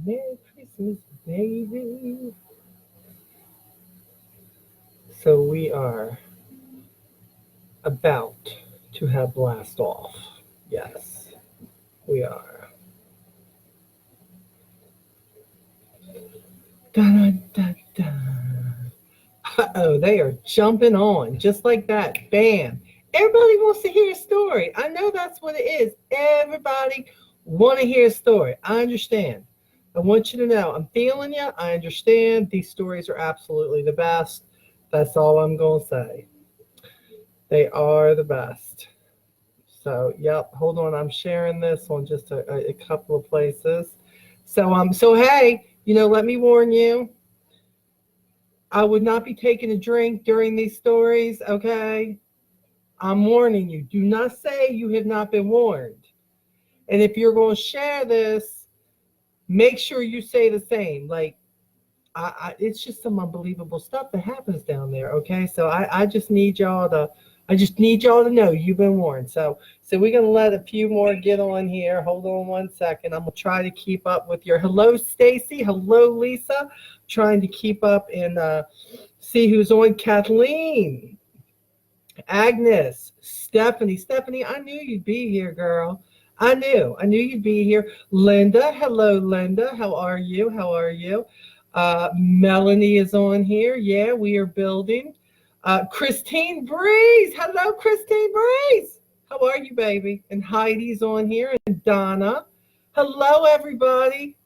Merry Christmas, baby. So we are about to have blast off. Yes, we are. Dun, dun, dun. Uh-oh, they are jumping on just like that. Bam. Everybody wants to hear a story. I know that's what it is. Everybody want to hear a story. I understand. I want you to know I'm feeling you. I understand. These stories are absolutely the best. That's all I'm going to say. They are the best. So, yep, hold on. I'm sharing this on just a couple of places. So hey, let me warn you. I would not be taking a drink during these stories, okay? I'm warning you. Do not say you have not been warned. And if you're going to share this, make sure you say the same. Like, it's just some unbelievable stuff that happens down there, okay? So I just need y'all to know you've been warned. So we're gonna let a few more get on here. Hold on one second. I'm gonna try to keep up with your hello, Stacy. Hello, Lisa. Trying to keep up and see who's on. Kathleen, Agnes, Stephanie. Stephanie, I knew you'd be here, girl. I knew you'd be here. Linda, hello, Linda. How are you? How are you? Melanie is on here. Yeah, we are building. Christine Breeze. Hello, Christine Breeze. How are you, baby? And Heidi's on here. And Donna. Hello, everybody.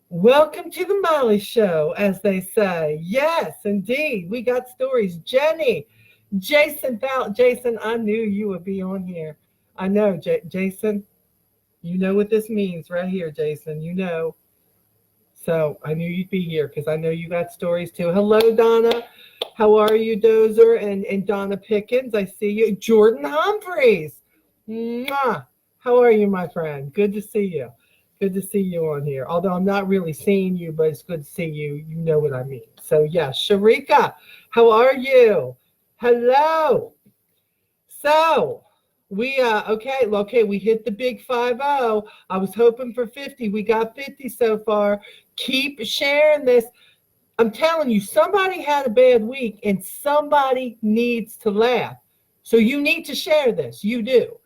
Welcome to the Molly Show, as they say. Yes, indeed. We got stories. Jenny, Jason, I knew you would be on here. I know, Jason. You know what this means right here, Jason. You know. So I knew you'd be here because I know you got stories too. Hello, Donna. How are you, Dozer and Donna Pickens? I see you. Jordan Humphreys. Mwah. How are you, my friend? Good to see you. Good to see you on here. Although I'm not really seeing you, but it's good to see you. You know what I mean. So, yes, Sharika, how are you? Hello. So, we hit the big 50. I was hoping for 50. We got 50 so far. Keep sharing this. I'm telling you, somebody had a bad week and somebody needs to laugh. So you need to share this. You do.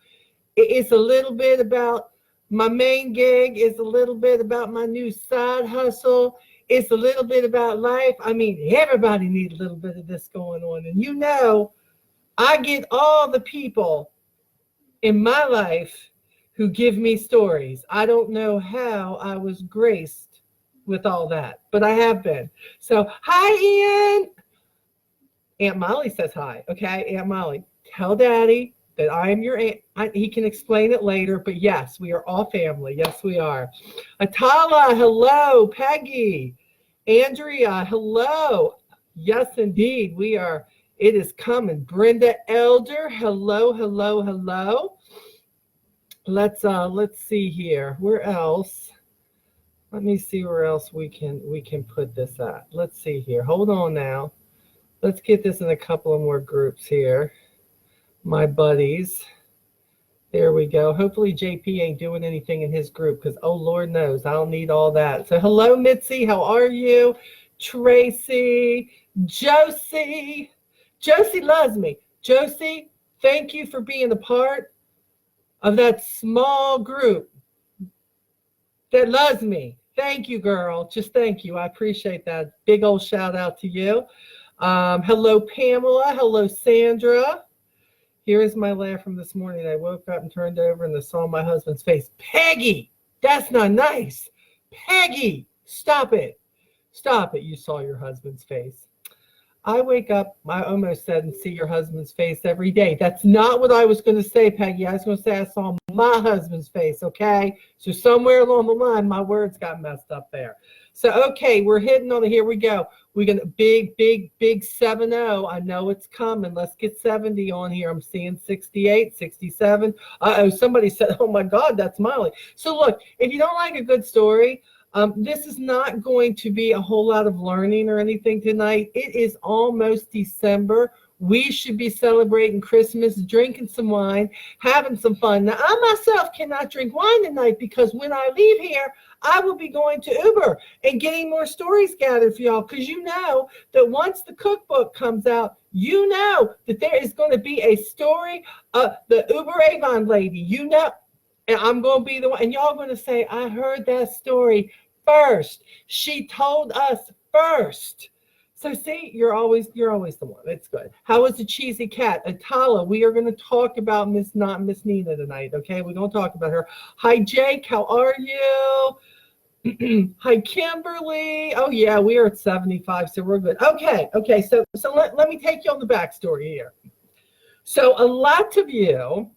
It's a little bit about my main gig. It's a little bit about my new side hustle. It's a little bit about life. I mean, everybody needs a little bit of this going on. And I get all the people in my life who give me stories. I don't know how I was graced with all that, but I have been. So, hi, Ian. Aunt Molly says hi. Okay, Aunt Molly, tell Daddy that I am your aunt. He can explain it later, but yes, we are all family. Yes, we are. Atala, hello. Peggy, Andrea, hello. Yes, indeed, we are. It is coming. Brenda Elder, hello, hello, hello. Let's see here. Where else? Let me see where else we can put this at. Let's see here. Hold on now. Let's get this in a couple of more groups here. My buddies. There we go. Hopefully JP ain't doing anything in his group because, oh, Lord knows, I don't need all that. So hello, Mitzi. How are you? Tracy. Josie. Josie loves me. Josie, thank you for being a part of that small group that loves me. Thank you, girl. Just thank you. I appreciate that. Big old shout out to you. Hello, Pamela. Hello, Sandra. Here is my laugh from this morning. I woke up and turned over and I saw my husband's face. Peggy, that's not nice. Peggy, stop it. Stop it. You saw your husband's face. I wake up, I almost said, and see your husband's face every day. That's not what I was going to say, Peggy. I was going to say I saw my husband's face, okay? So somewhere along the line, my words got messed up there. So, okay, we're hitting on it. Here we go. We're going to big 70. I know it's coming. Let's get 70 on here. I'm seeing 68, 67. Uh-oh, somebody said, oh, my God, that's Molly. So, look, if you don't like a good story, this is not going to be a whole lot of learning or anything tonight. It is almost December. We should be celebrating Christmas, drinking some wine, having some fun. Now, I myself cannot drink wine tonight because when I leave here, I will be going to Uber and getting more stories gathered for y'all, because you know that once the cookbook comes out, you know that there is going to be a story of the Uber Avon lady, you know, and I'm going to be the one, and y'all going to say, I heard that story first. She told us first. So see, you're always the one. It's good. How was the cheesy cat? Atala, we are going to talk about Miss Nina tonight, okay? We're going to talk about her. Hi, Jake. How are you? Hi, Kimberly. Oh, yeah, we are at 75, so we're good. Okay. So let me take you on the backstory here. So a lot of you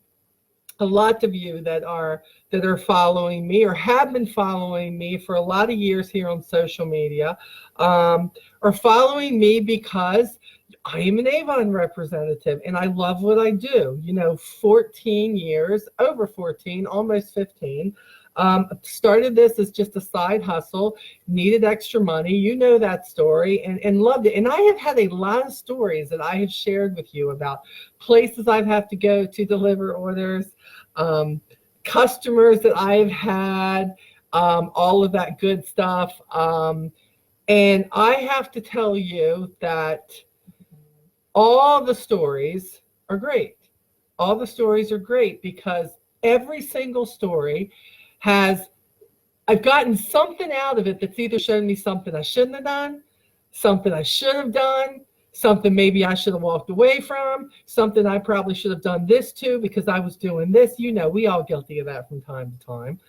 that are following me or have been following me for a lot of years here on social media are following me because I am an Avon representative and I love what I do. You know, 14 years, over 14, almost 15. Started this as just a side hustle, needed extra money. You know that story, and loved it. And I have had a lot of stories that I have shared with you about places I've had to go to deliver orders, customers that I've had, all of that good stuff. And I have to tell you that all the stories are great. All the stories are great because every single story I've gotten something out of it that's either shown me something I shouldn't have done, something I should have done, something maybe I should have walked away from, something I probably should have done this to because I was doing this. You know, we all guilty of that from time to time.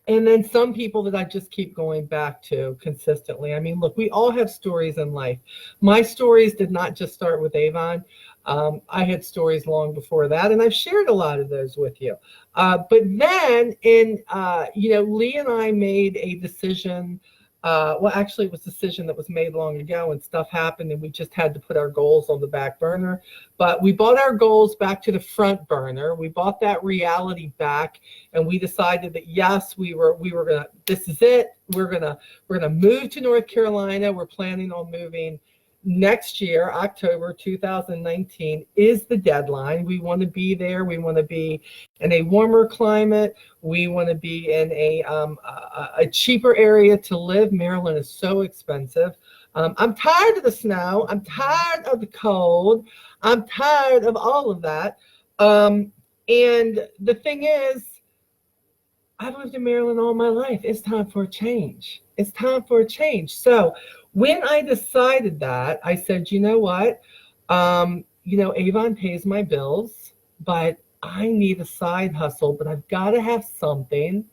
And then some people that I just keep going back to consistently. I mean, look, we all have stories in life. My stories did not just start with Avon. I had stories long before that, and I've shared a lot of those with you. But then Lee and I made a decision. Well, actually, it was a decision that was made long ago, and stuff happened, and we just had to put our goals on the back burner. But we brought our goals back to the front burner. We brought that reality back, and we decided that yes, we were gonna. This is it. We're gonna move to North Carolina. We're planning on moving next year. October 2019 is the deadline. We want to be there. We want to be in a warmer climate. We want to be in a cheaper area to live. Maryland is so expensive. I'm tired of the snow. I'm tired of the cold. I'm tired of all of that. And the thing is, I've lived in Maryland all my life. It's time for a change. It's time for a change. So when I decided that, I said, you know what? Avon pays my bills, but I need a side hustle, but I've got to have something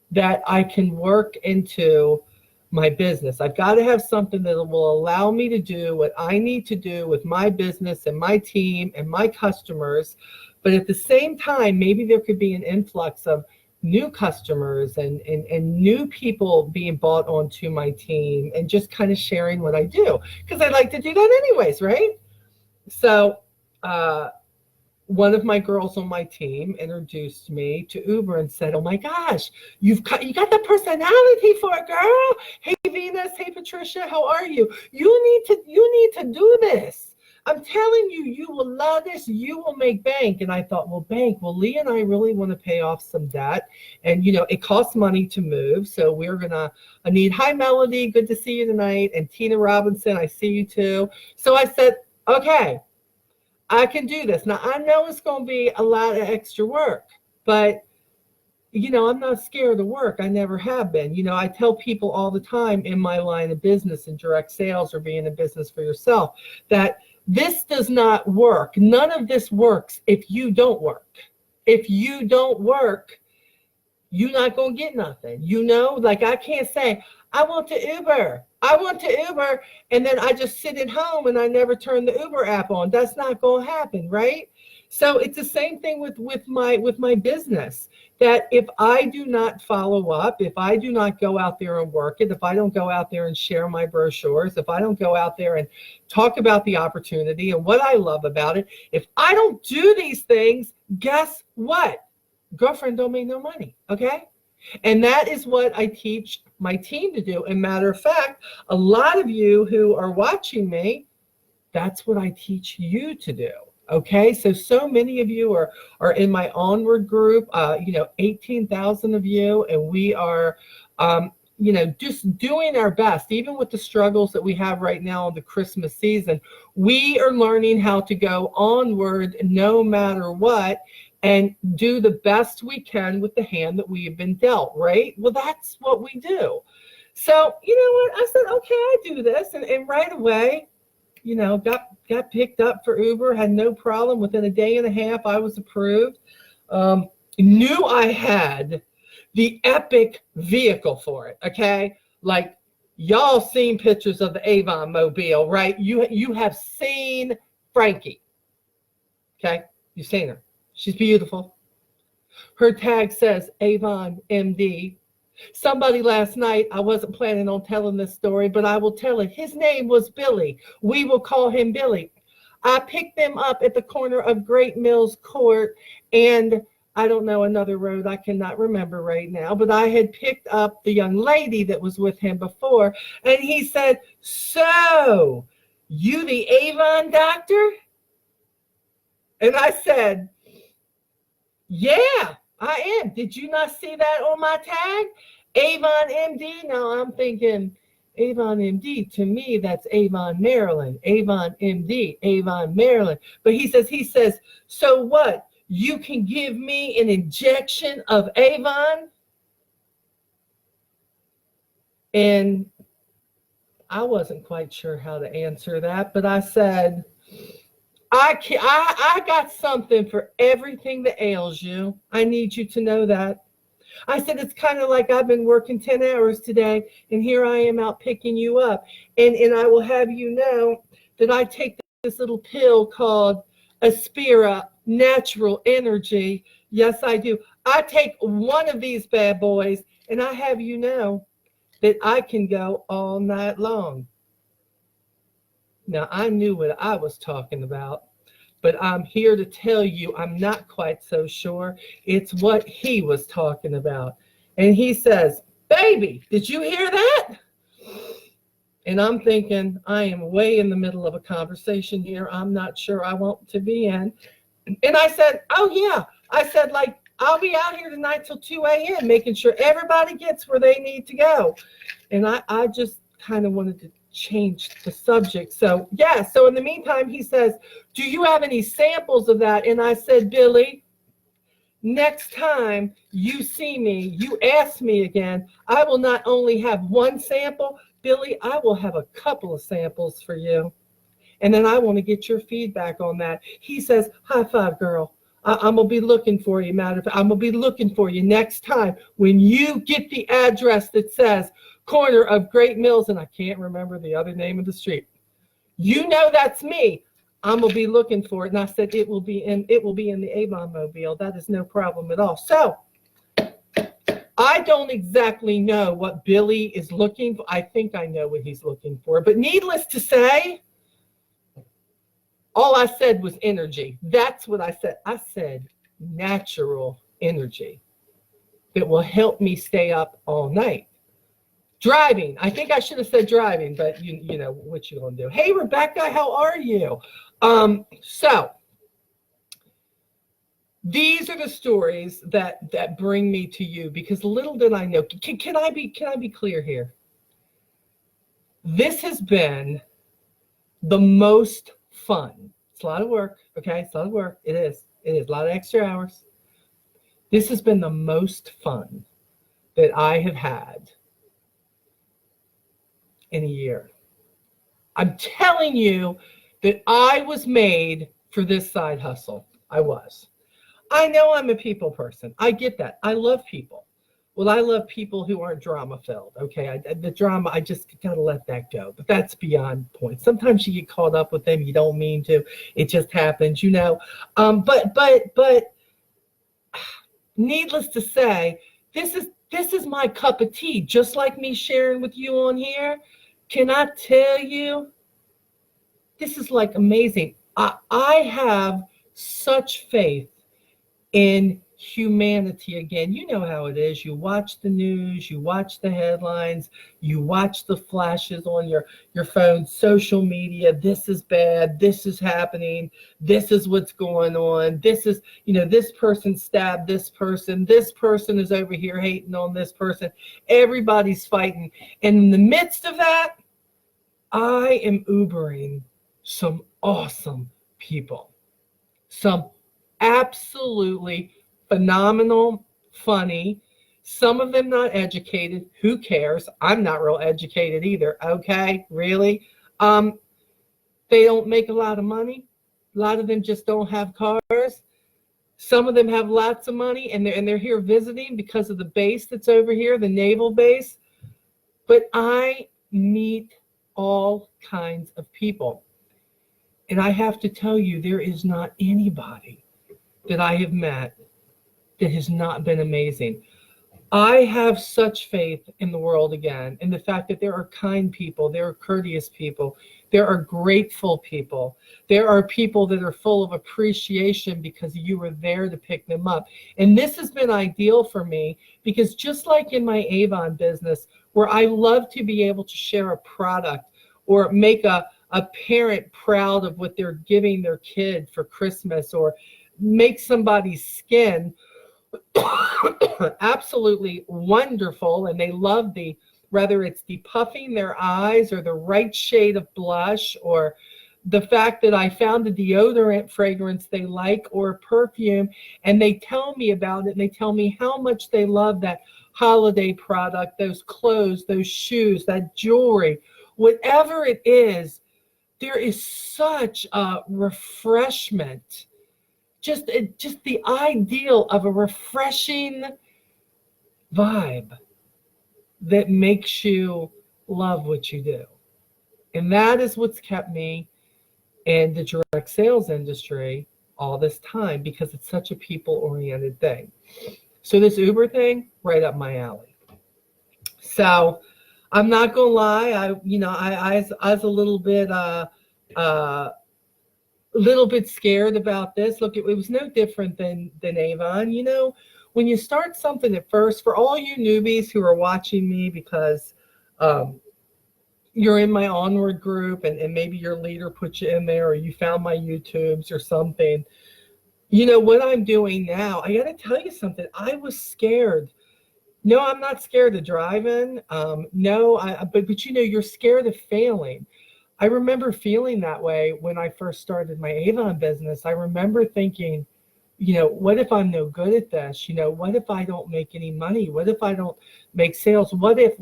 that I can work into my business. I've got to have something that will allow me to do what I need to do with my business and my team and my customers. But at the same time, maybe there could be an influx of new customers and new people being bought onto my team and just kind of sharing what I do, because I like to do that anyways, right? So one of my girls on my team introduced me to Uber and said, oh my gosh, you got the personality for it, girl. Hey Venus, hey Patricia, how are you? You need to do this. I'm telling you, you will love this. You will make bank. And I thought, well, bank. Well, Lee and I really want to pay off some debt. And, it costs money to move. So I need Hi, Melody. Good to see you tonight. And Tina Robinson, I see you too. So I said, okay, I can do this. Now, I know it's going to be a lot of extra work, but I'm not scared of work. I never have been. I tell people all the time in my line of business and direct sales or being in business for yourself that this does not work. None of this works if you don't work. If you don't work, you're not going to get nothing. Like I can't say, I want to Uber. And then I just sit at home and I never turn the Uber app on. That's not going to happen, right? So it's the same thing with my business, that if I do not follow up, if I do not go out there and work it, if I don't go out there and share my brochures, if I don't go out there and talk about the opportunity and what I love about it, if I don't do these things, guess what? Girlfriend don't make no money, okay? And that is what I teach my team to do. And matter of fact, a lot of you who are watching me, That's what I teach you to do. Okay, so many of you are in my onward group. 18,000 of you, and we are, just doing our best, even with the struggles that we have right now in the Christmas season. We are learning how to go onward no matter what, and do the best we can with the hand that we have been dealt. Right? Well, that's what we do. So you know what? I said, okay, I do this, and right away, got picked up for Uber, had no problem. Within a day and a half, I was approved. Knew I had the epic vehicle for it, okay? Like, y'all seen pictures of the Avon Mobile, right? You have seen Frankie, okay? You've seen her. She's beautiful. Her tag says Avon MD. Somebody last night, I wasn't planning on telling this story, but I will tell it. His name was Billy. We will call him Billy. I picked them up at the corner of Great Mills Court and I don't know another road. I cannot remember right now, but I had picked up the young lady that was with him before, and he said, "So, you the Avon doctor?" And I said, "Yeah, I am. Did you not see that on my tag? Avon MD." Now I'm thinking, Avon MD, to me, that's Avon, Maryland. Avon MD, Avon, Maryland. But he says, "So what? You can give me an injection of Avon?" And I wasn't quite sure how to answer that, but I said, I got something for everything that ails you. I need you to know that. I said, it's kind of like I've been working 10 hours today, and here I am out picking you up. And I will have you know that I take this little pill called Aspira Natural Energy. Yes, I do. I take one of these bad boys, and I have you know that I can go all night long. Now, I knew what I was talking about, but I'm here to tell you I'm not quite so sure it's what he was talking about. And he says, "Baby, did you hear that?" And I'm thinking, I am way in the middle of a conversation here I'm not sure I want to be in. And I said, "Oh, yeah." I said, like, I'll be out here tonight till 2 a.m. making sure everybody gets where they need to go. And I just kind of wanted to change the subject. So, yeah. So in the meantime, he says, "Do you have any samples of that?" And I said, "Billy, next time you see me, you ask me again, I will not only have one sample, Billy, I will have a couple of samples for you. And then I want to get your feedback on that." He says, "High five, girl. I'm going to be looking for you. Matter of fact, I'm going to be looking for you next time when you get the address that says corner of Great Mills," and I can't remember the other name of the street. "You know that's me. I'm going to be looking for it." And I said, it will be in the Avon Mobile. That is no problem at all. So I don't exactly know what Billy is looking for. I think I know what he's looking for. But needless to say, all I said was energy. That's what I said. I said natural energy that will help me stay up all night. Driving. I think I should have said driving, but you know what you're going to do. Hey, Rebecca, how are you? So these are the stories that bring me to you, because little did I know. Can I be clear here? This has been the most fun. It's a lot of work, okay? It's a lot of work. It is a lot of extra hours. This has been the most fun that I have had in a year. I'm telling you that I was made for this side hustle. I was. I know I'm a people person. I get that. I love people. Well, I love people who aren't drama filled. Okay, the drama, I just gotta let that go. But that's beyond point. Sometimes you get caught up with them. You don't mean to. It just happens, you know. But needless to say, this is my cup of tea. Just like me sharing with you on here. Can I tell you? This is like amazing. I have such faith in humanity again. You know how it is. You watch the news, you watch the headlines, you watch the flashes on your phone, social media. This is bad. This is happening. This is what's going on. This is, this person stabbed this person. This person is over here hating on this person. Everybody's fighting. And in the midst of that, I am Ubering some awesome people. Some absolutely phenomenal, funny, some of them not educated. Who cares? I'm not real educated either. Okay, really? They don't make a lot of money. A lot of them just don't have cars. Some of them have lots of money, and they're here visiting because of the base that's over here, the naval base. But I meet all kinds of people. And I have to tell you, there is not anybody that I have met that has not been amazing. I have such faith in the world again, in the fact that there are kind people, there are courteous people, there are grateful people, there are people that are full of appreciation because you were there to pick them up. And this has been ideal for me because just like in my Avon business, where I love to be able to share a product or make a parent proud of what they're giving their kid for Christmas, or make somebody's skin absolutely wonderful, and they love whether it's depuffing their eyes or the right shade of blush, or the fact that I found a deodorant fragrance they like or a perfume, and they tell me about it, and they tell me how much they love that holiday product, those clothes, those shoes, that jewelry, whatever it is. There is such a refreshment, just the ideal of a refreshing vibe that makes you love what you do. And that is what's kept me in the direct sales industry all this time, because it's such a people-oriented thing. So this Uber thing, right up my alley. So I'm not gonna lie, I was a little bit scared about this. Look, it was no different than Avon. When you start something at first, for all you newbies who are watching me because you're in my Onward group and maybe your leader put you in there, or you found my YouTubes or something, what I'm doing now, I got to tell you something. I was scared. No, I'm not scared of driving. But you're scared of failing. I remember feeling that way when I first started my Avon business. I remember thinking, what if I'm no good at this? What if I don't make any money? What if I don't make sales? What if?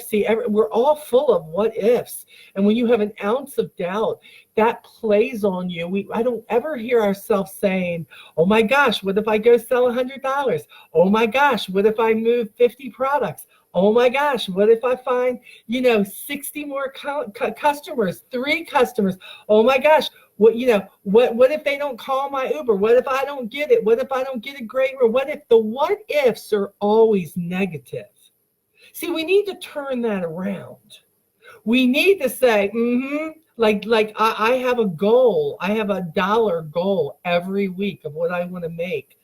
See, we're all full of what ifs. And when you have an ounce of doubt, that plays on you. I don't ever hear ourselves saying, oh my gosh, what if I go sell $100? Oh my gosh, what if I move 50 products? Oh my gosh, what if I find, 60 more customers, 3 customers? Oh my gosh, what if they don't call my Uber? What if I don't get it? What if I don't get a great, or what if? The what ifs are always negative. See, we need to turn that around. We need to say, like I have a goal. I have a dollar goal every week of what I want to make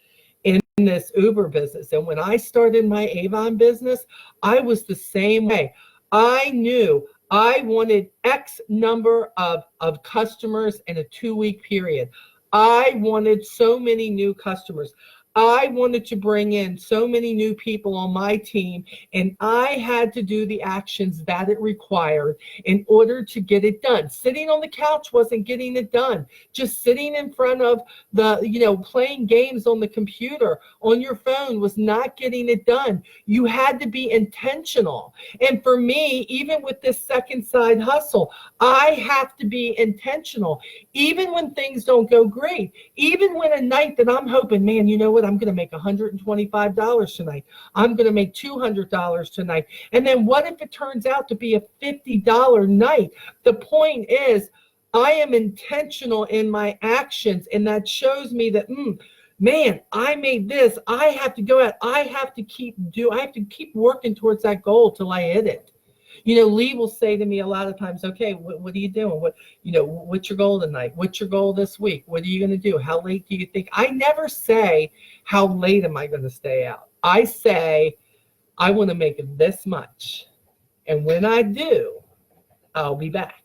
in this Uber business. And when I started my Avon business, I was the same way. I knew I wanted X number of customers in a 2-week period. I wanted so many new customers. I wanted to bring in so many new people on my team, and I had to do the actions that it required in order to get it done. Sitting on the couch wasn't getting it done. Just sitting in front of playing games on the computer, on your phone was not getting it done. You had to be intentional. And for me, even with this second side hustle, I have to be intentional. Even when things don't go great, even when a night that I'm hoping, man, you know what? I'm going to make $125 tonight. I'm going to make $200 tonight. And then what if it turns out to be a $50 night? The point is, I am intentional in my actions, and that shows me that, man, I made this. I have to go out. I have to keep working towards that goal till I hit it. Lee will say to me a lot of times, okay, what are you doing? What's your goal tonight? What's your goal this week? What are you going to do? How late do you think? I never say, how late am I going to stay out? I say, I want to make this much. And when I do, I'll be back.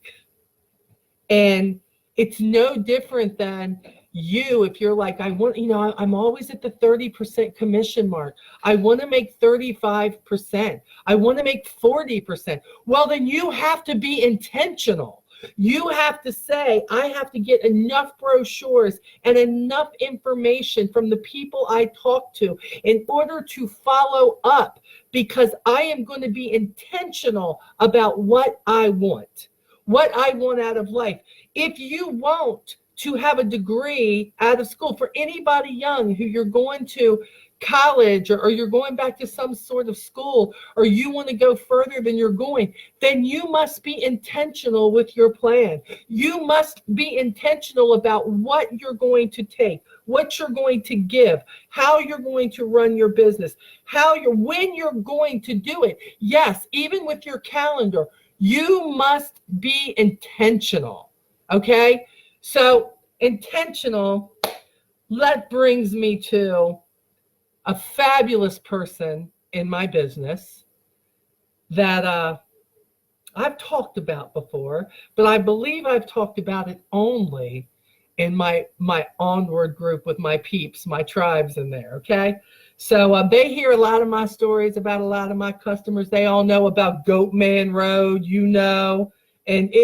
And it's no different than you if you're like, I'm always at the 30% commission mark. I want to make 35%. I want to make 40%. Well, then you have to be intentional. You have to say, I have to get enough brochures and enough information from the people I talk to in order to follow up, because I am going to be intentional about what I want out of life. If you want to have a degree out of school, for anybody young who you're going to college or you're going back to some sort of school, or you want to go further than you're going, then you must be intentional with your plan. You must be intentional about what you're going to take, what you're going to give, how you're going to run your business, when you're going to do it. Yes, even with your calendar, you must be intentional. Okay? So intentional, that brings me to a fabulous person in my business that I've talked about before, but I believe I've talked about it only in my onward group with my peeps, my tribes in there, okay? So they hear a lot of my stories about a lot of my customers. They all know about Goatman Road, and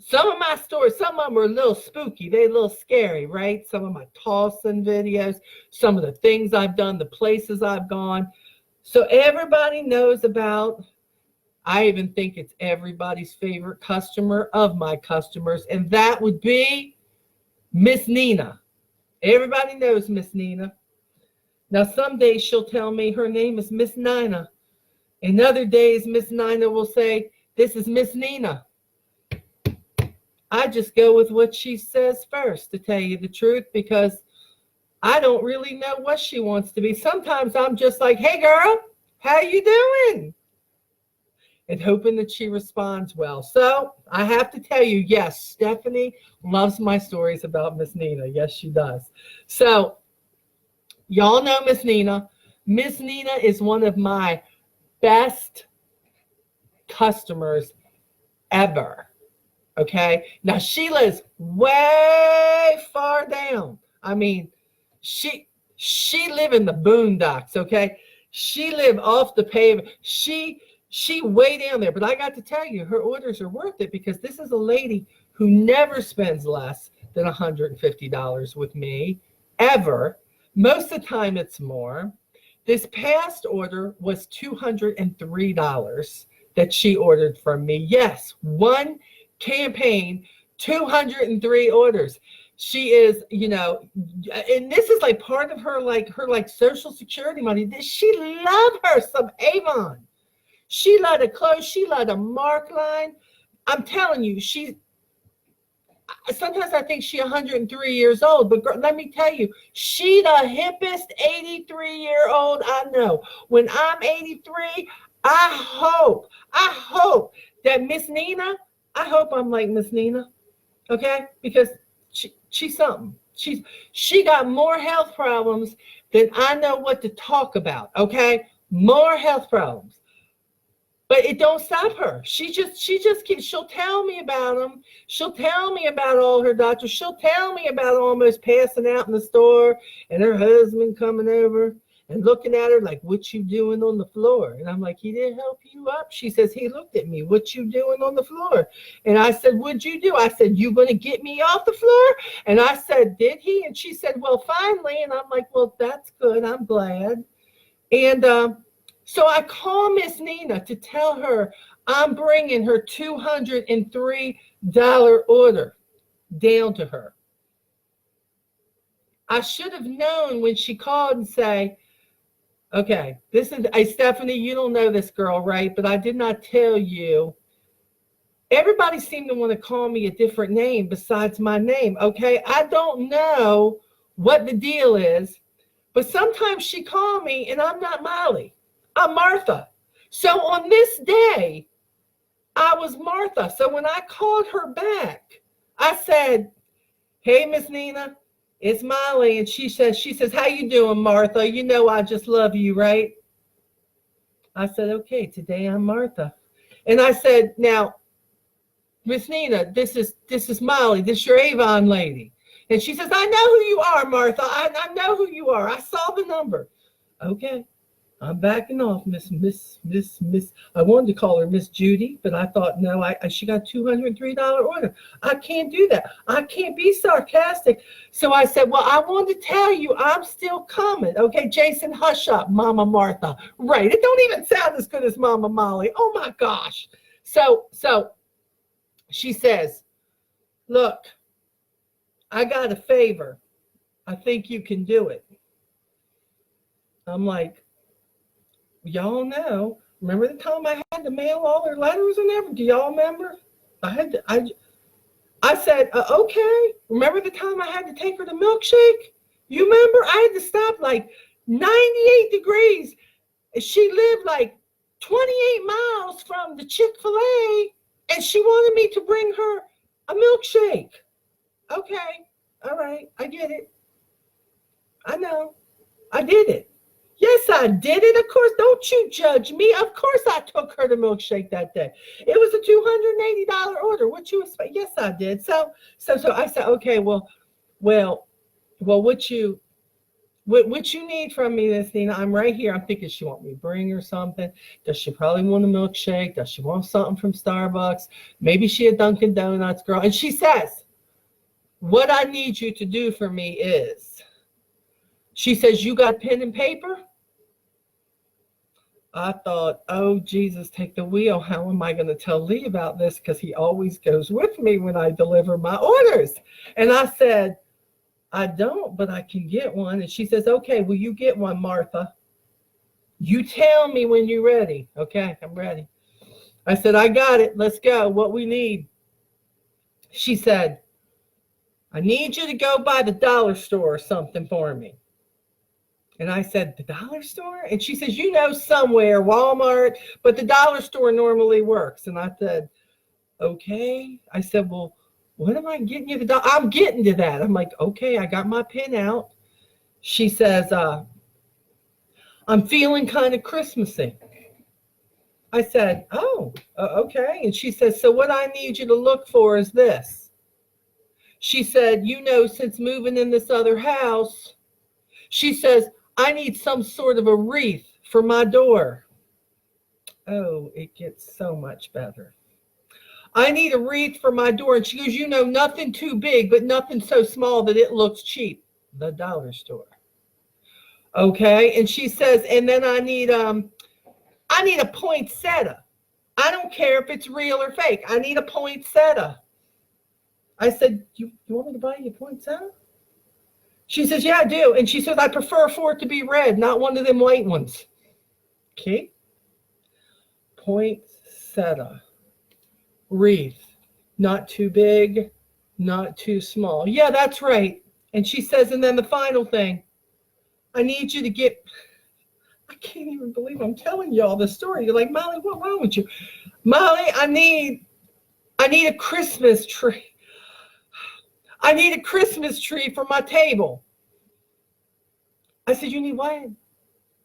some of my stories, some of them are a little spooky. They're a little scary, right? Some of my tossing videos, some of the things I've done, the places I've gone. So everybody knows about, I even think it's everybody's favorite customer of my customers, and that would be Miss Nina. Everybody knows Miss Nina. Now, some days she'll tell me her name is Miss Nina. And other days, Miss Nina will say, this is Miss Nina. I just go with what she says first, to tell you the truth, because I don't really know what she wants to be. Sometimes I'm just like, hey, girl, how you doing? And hoping that she responds well. So I have to tell you, yes, Stephanie loves my stories about Miss Nina. Yes, she does. So y'all know Miss Nina. Miss Nina is one of my best customers ever. Okay. Now she lives way far down. I mean, she live in the boondocks. Okay. She live off the pavement. She way down there. But I got to tell you, her orders are worth it, because this is a lady who never spends less than $150 with me ever. Most of the time it's more. This past order was $203 that she ordered from me. Yes, one campaign, 203 orders. She is, and this is like part of her Social Security money. She loved her some Avon. She loved a clothes. She loved a Mark line. I'm telling you, sometimes I think she's 103 years old, but girl, let me tell you, she the hippest 83-year-old I know. When I'm 83, I hope that Miss Nina, I hope I'm like Miss Nina, okay? Because she's something. She got more health problems than I know what to talk about, okay? More health problems. But it don't stop her. She just keeps, she'll tell me about them. She'll tell me about all her doctors. She'll tell me about almost passing out in the store and her husband coming over and looking at her like, what you doing on the floor? And I'm like, he didn't help you up? She says, he looked at me, what you doing on the floor? And I said, what'd you do? I said, you gonna get me off the floor? And I said, did he? And she said, well, finally. And I'm like, well, that's good, I'm glad. And so I call Miss Nina to tell her I'm bringing her $203 order down to her. I should have known when she called and say, okay, this is, Stephanie, you don't know this girl, right? But I did not tell you. Everybody seemed to want to call me a different name besides my name, okay? I don't know what the deal is, but sometimes she called me and I'm not Molly. I'm Martha. So on this day, I was Martha. So when I called her back, I said, hey, Miss Nina, it's Molly. And she says, how you doing, Martha? You know I just love you, right? I said, okay, today I'm Martha. And I said, now, Miss Nina, this is Molly. This is your Avon lady. And she says, I know who you are, Martha. I know who you are. I saw the number. Okay. I'm backing off, Miss. I wanted to call her Miss Judy, but I thought, no, she got $203 order. I can't do that. I can't be sarcastic. So I said, well, I wanted to tell you I'm still coming. Okay, Jason, hush up, Mama Martha. Right. It don't even sound as good as Mama Molly. Oh my gosh. So she says, look, I got a favor. I think you can do it. I'm like, y'all know. Remember the time I had to mail all their letters and everything? Do y'all remember? I said, okay. Remember the time I had to take her to milkshake? You remember? I had to stop like 98 degrees. She lived like 28 miles from the Chick-fil-A, and she wanted me to bring her a milkshake. Okay. All right. I get it. I know. I did it. Yes, I did it. Of course, don't you judge me. Of course, I took her to milkshake that day. It was a $280 order. What you expect? Yes, I did. So I said, okay, well, what you need from me, Miss Nina? I'm right here. I'm thinking she want me to bring her something. Does she probably want a milkshake? Does she want something from Starbucks? Maybe she a Dunkin' Donuts girl. And she says, what I need you to do for me is, she says, you got pen and paper? I thought, oh, Jesus, take the wheel. How am I going to tell Lee about this? Because he always goes with me when I deliver my orders. And I said, I don't, but I can get one. And she says, okay, will you get one, Martha? You tell me when you're ready. Okay, I'm ready. I said, I got it. Let's go. What we need. She said, I need you to go by the dollar store or something for me. And I said, the dollar store? And she says, you know, somewhere, Walmart, but the dollar store normally works. And I said, okay. I said, well, what am I getting you? I'm getting to that. I'm like, okay, I got my pen out. She says, I'm feeling kind of Christmassy. I said, oh, okay. And she says, so what I need you to look for is this. She said, you know, since moving in this other house, she says, I need some sort of a wreath for my door. Oh, it gets so much better. I need a wreath for my door. And she goes, you know, nothing too big, but nothing so small that it looks cheap. The dollar store. Okay. And she says, and then I need a poinsettia. I don't care if it's real or fake. I need a poinsettia. I said, you want me to buy you a poinsettia? She says, yeah, I do. And she says, I prefer for it to be red, not one of them white ones. Okay. Poinsettia. Wreath. Not too big, not too small. Yeah, that's right. And she says, and then the final thing, I need you to get, I can't even believe I'm telling y'all this story. You're like, Molly, what's wrong with you? Molly, I need a Christmas tree. I need a Christmas tree for my table. I said, you need what?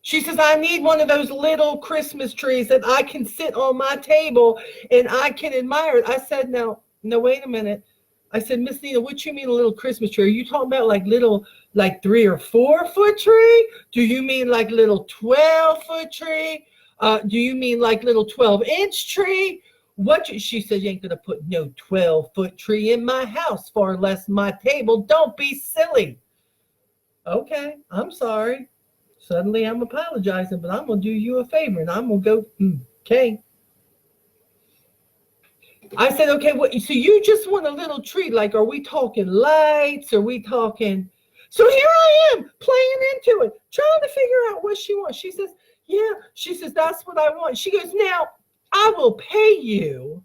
She says, I need one of those little Christmas trees that I can sit on my table and I can admire it. I said, no, wait a minute. I said, Miss Nina, what you mean a little Christmas tree? Are you talking about like little, like 3 or 4 foot tree? Do you mean like little 12-foot tree? Do you mean like little 12-inch tree? She said, you ain't going to put no 12-foot tree in my house, far less my table. Don't be silly. Okay, I'm sorry. Suddenly I'm apologizing, but I'm going to do you a favor and I'm going to go, okay. I said, okay, so you just want a little tree. Like, are we talking lights? Are we talking? So here I am playing into it, trying to figure out what she wants. She says, yeah. She says, that's what I want. She goes, now I will pay you.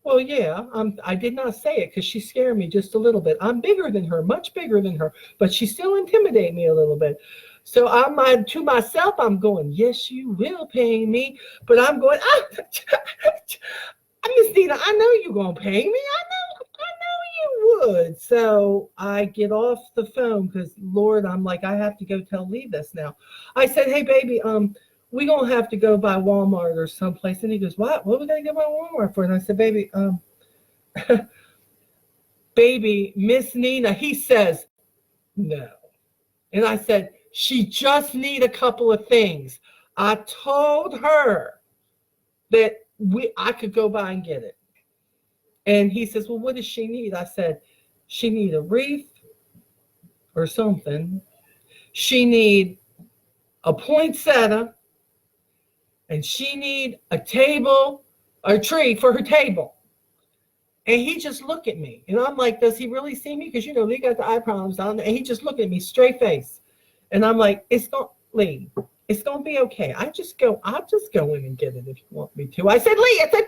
Well, yeah, I did not say it because she scared me just a little bit. I'm bigger than her, much bigger than her, but she still intimidated me a little bit. So to myself, I'm going, yes, you will pay me. But I'm going, Miss Nina, I know you're going to pay me. I know you would. So I get off the phone because, Lord, I'm like, I have to go tell Lee this now. I said, hey, baby, we going to have to go by Walmart or someplace. And he goes, what? What are we going to go by Walmart for? And I said, baby, baby, Miss Nina, he says, no. And I said, she just need a couple of things. I told her that I could go by and get it. And he says, well, what does she need? I said, she need a wreath or something. She need a poinsettia. And she need a table, a tree for her table. And he just looked at me. And I'm like, does he really see me? Because, they got the eye problems down there. And he just looked at me straight face. And I'm like, Lee, it's going to be okay. I'll just go in and get it if you want me to. I said, Lee, it's a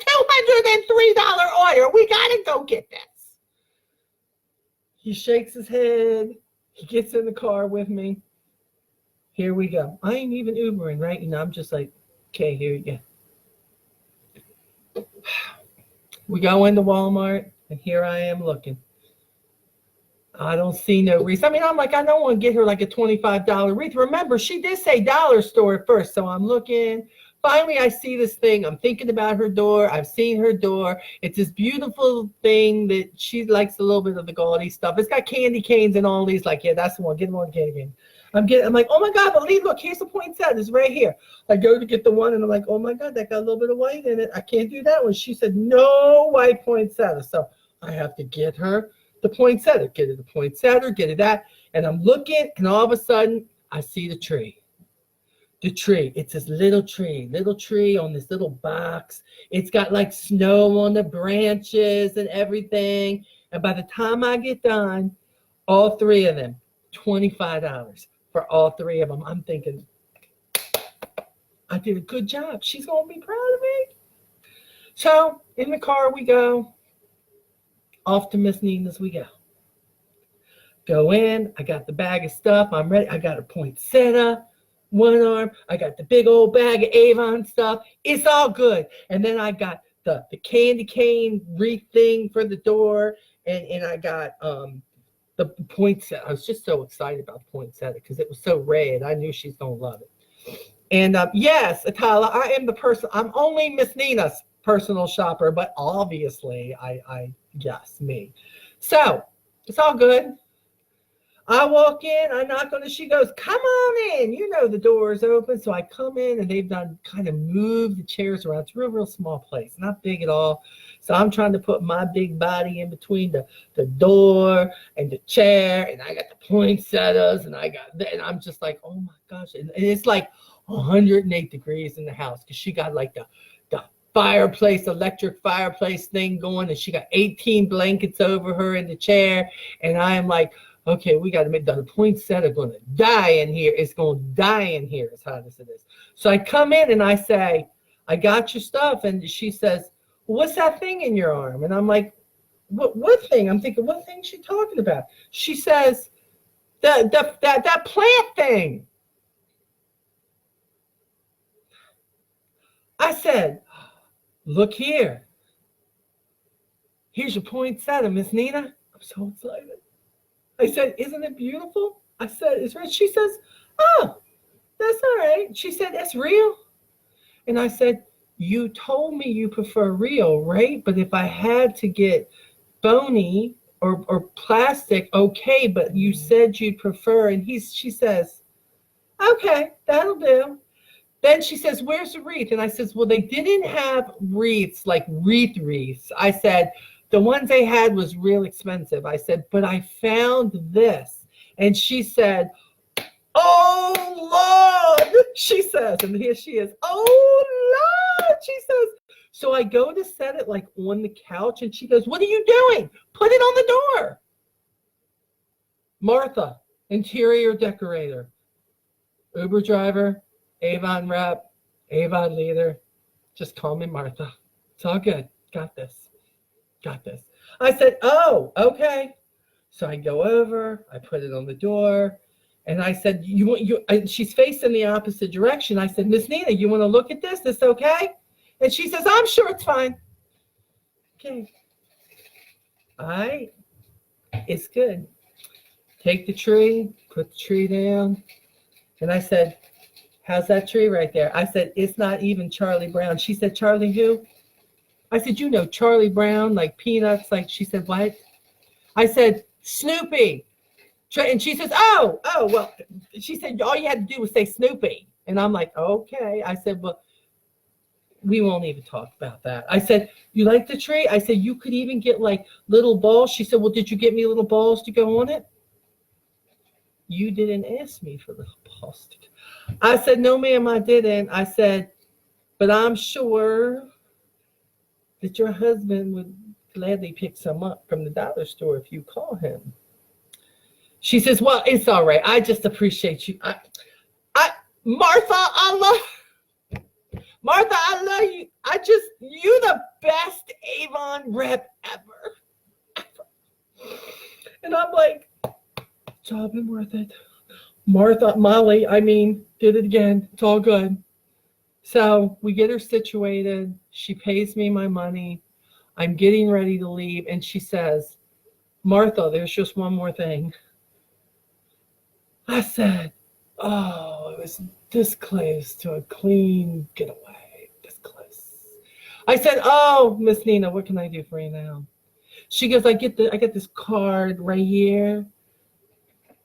$203 order. We got to go get this. He shakes his head. He gets in the car with me. Here we go. I ain't even Ubering, right? I'm just like, okay, here you go. We go into Walmart, and here I am looking. I don't see no wreath. I'm like, I don't want to get her like a $25 wreath. Remember, she did say dollar store at first, so I'm looking. Finally, I see this thing. I'm thinking about her door. I've seen her door. It's this beautiful thing that she likes a little bit of the gaudy stuff. It's got candy canes and all these. Like, yeah, that's the one. Get them on candy cane. I'm like, oh my God, but Lee, look, here's the poinsettia. It's right here. I go to get the one, and I'm like, oh my God, that got a little bit of white in it. I can't do that one. She said, no white poinsettia. So I have to get her the poinsettia. Get her the poinsettia, get her that. And I'm looking, and all of a sudden, I see the tree. The tree. It's this little tree on this little box. It's got like snow on the branches and everything. And by the time I get done, all three of them, $25 for all three of them. I'm thinking, I did a good job. She's going to be proud of me. So in the car we go. Off to Miss Nina's we go. Go in. I got the bag of stuff. I'm ready. I got a poinsettia, one arm. I got the big old bag of Avon stuff. It's all good. And then I got the candy cane wreath thing for the door. And I got the poinsettia. I was just so excited about the poinsettia because it was so red. I knew she's going to love it. And yes, Atala, I am the person. I'm only Miss Nina's personal shopper, but obviously yes, me. So it's all good. I walk in, I knock on it. She goes, come on in. The door is open. So I come in, and they've done kind of moved the chairs around. It's a real small place, not big at all. So I'm trying to put my big body in between the door and the chair. And I got the poinsettias, and and I'm just like, oh my gosh. And it's like 108 degrees in the house because she got like the electric fireplace thing going. And she got 18 blankets over her in the chair. And I am like, okay, we got to make the poinsettia going to die in here. It's going to die in here as hot as it is. So I come in and I say, I got your stuff. And she says, what's that thing in your arm? And I'm like, what thing? I'm thinking, what thing is she talking about? She says, that plant thing. I said, look here. Here's your poinsettia, Miss Nina. I'm so excited. I said, isn't it beautiful? I said, it's real. She says, oh, that's all right. She said, that's real. And I said, you told me you prefer real, right? But if I had to get bony or plastic, okay, but you said you'd prefer. And she says, okay, that'll do. Then she says, where's the wreath? And I says, well, they didn't have wreaths, like wreaths. I said, the ones they had was real expensive. I said, but I found this. And she said, oh, Lord, she says, and here she is. Oh, Lord, she says. So I go to set it like on the couch, and she goes, what are you doing? Put it on the door. Martha, interior decorator, Uber driver, Avon rep, Avon leader. Just call me Martha. It's all good. Got this. I said, oh, okay. So I go over, I put it on the door, And I said, and she's facing the opposite direction. I said, Miss Nina, you want to look at this? This okay? And she says, I'm sure it's fine. Okay. All right. It's good. Take the tree, put the tree down. And I said, how's that tree right there? I said, it's not even Charlie Brown. She said, Charlie who? I said, you know, Charlie Brown, like Peanuts. Like, she said, what? I said, Snoopy. And she says, oh, well, she said, all you had to do was say Snoopy. And I'm like, okay. I said, well, we won't even talk about that. I said, you like the tree? I said, you could even get like little balls. She said, well, did you get me little balls to go on it? You didn't ask me for little balls to go. I said, no, ma'am, I didn't. I said, but I'm sure that your husband would gladly pick some up from the dollar store if you call him. She says, well, it's all right. I just appreciate you. Martha, I love you. You the best Avon rep ever. And I'm like, it's all been worth it. Molly, did it again. It's all good. So we get her situated. She pays me my money. I'm getting ready to leave. And she says, Martha, there's just one more thing. I said, oh, it was this close to a clean getaway. This close. I said, oh, Miss Nina, what can I do for you now? She goes, I get this card right here.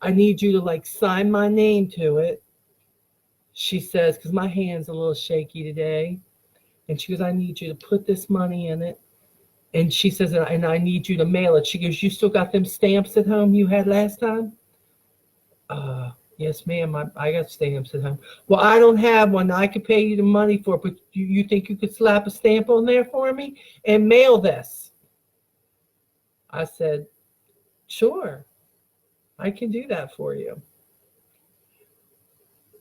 I need you to like sign my name to it. She says, because my hand's a little shaky today. And she goes, I need you to put this money in it. And she says, and I need you to mail it. She goes, you still got them stamps at home you had last time? Yes, ma'am, I got stamps at home. Well, I don't have one. I could pay you the money for it, but you think you could slap a stamp on there for me and mail this? I said, sure, I can do that for you.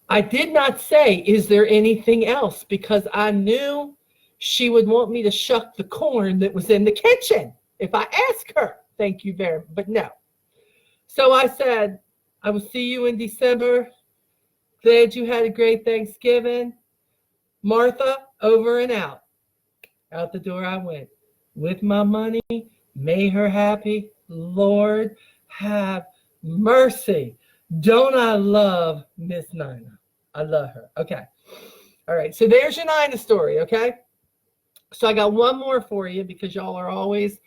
I did not say, is there anything else? Because I knew she would want me to shuck the corn that was in the kitchen if I asked her. Thank you very much, but no. So I said, I will see you in December. Glad you had a great Thanksgiving. Martha, over and out. Out the door I went with my money. Made her happy. Lord, have mercy. Don't I love Miss Nina? I love her. Okay. All right. So there's your Nina story. Okay. So I got one more for you because y'all are always,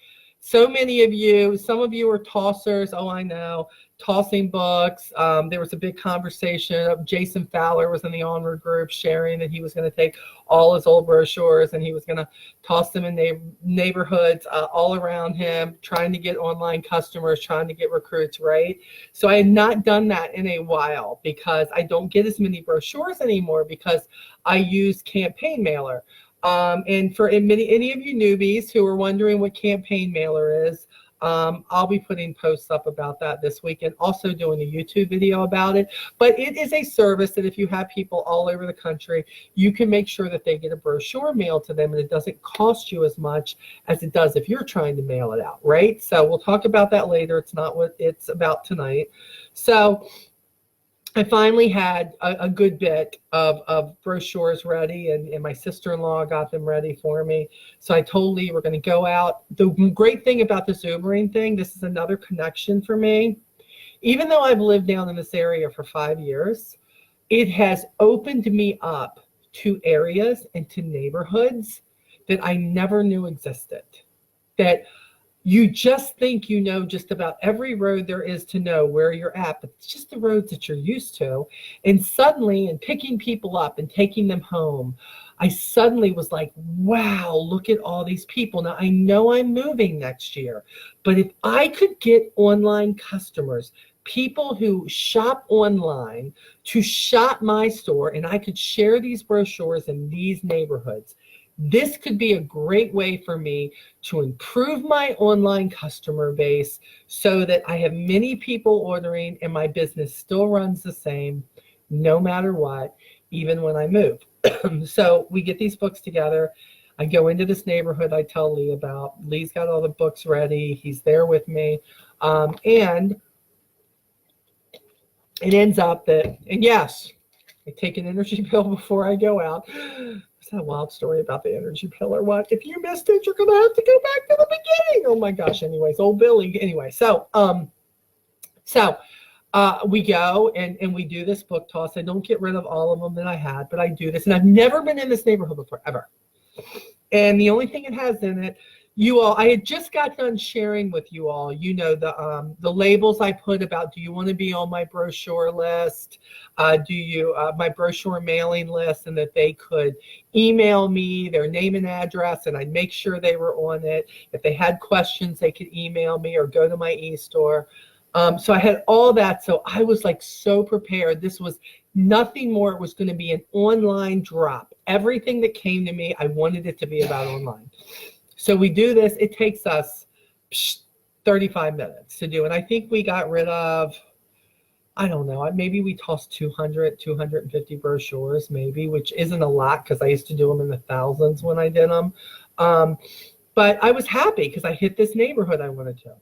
so many of you, some of you are tossers. Oh, I know. Tossing books. There was a big conversation. Jason Fowler was in the Onward group sharing that he was going to take all his old brochures and he was going to toss them in neighborhoods all around him, trying to get online customers, trying to get recruits, right? So I had not done that in a while because I don't get as many brochures anymore because I use Campaign Mailer. And for any of you newbies who are wondering what Campaign Mailer is, I'll be putting posts up about that this week and also doing a YouTube video about it. But it is a service that if you have people all over the country, you can make sure that they get a brochure mailed to them and it doesn't cost you as much as it does if you're trying to mail it out, right? So we'll talk about that later. It's not what it's about tonight. So I finally had a good bit of brochures ready, and my sister-in-law got them ready for me. So I told Lee we're going to go out. The great thing about this Ubering thing, this is another connection for me. Even though I've lived down in this area for 5 years, it has opened me up to areas and to neighborhoods that I never knew existed. That you just think you know just about every road there is to know where you're at, but it's just the roads that you're used to. And suddenly, in picking people up and taking them home, I suddenly was like, wow, look at all these people. Now, I know I'm moving next year, but if I could get online customers, people who shop online, to shop my store, and I could share these brochures in these neighborhoods, this could be a great way for me to improve my online customer base so that I have many people ordering and my business still runs the same no matter what, even when I move. So we get these books together. I go into this neighborhood I tell Lee about. Lee's got all the books ready. He's there with me. And it ends up that, and yes, I take an energy pill before I go out. Is that a wild story about the energy pill or what? If you missed it, you're gonna have to go back to the beginning. Oh my gosh. Anyways, old Billy. Anyway, we go and we do this book toss. I don't get rid of all of them that I had, but I do this, and I've never been in this neighborhood before, ever. And the only thing it has in it, you all, I had just got done sharing with you all, the labels I put about, do you want to be on my brochure list? My brochure mailing list, and that they could email me their name and address, and I'd make sure they were on it. If they had questions, they could email me or go to my e-store. So I had all that. So I was like so prepared. This was nothing more. It was going to be an online drop. Everything that came to me, I wanted it to be about online. So we do this. It takes us 35 minutes to do. And I think we got rid of, I don't know, maybe we tossed 250 brochures maybe, which isn't a lot because I used to do them in the thousands when I did them. But I was happy because I hit this neighborhood I wanted to.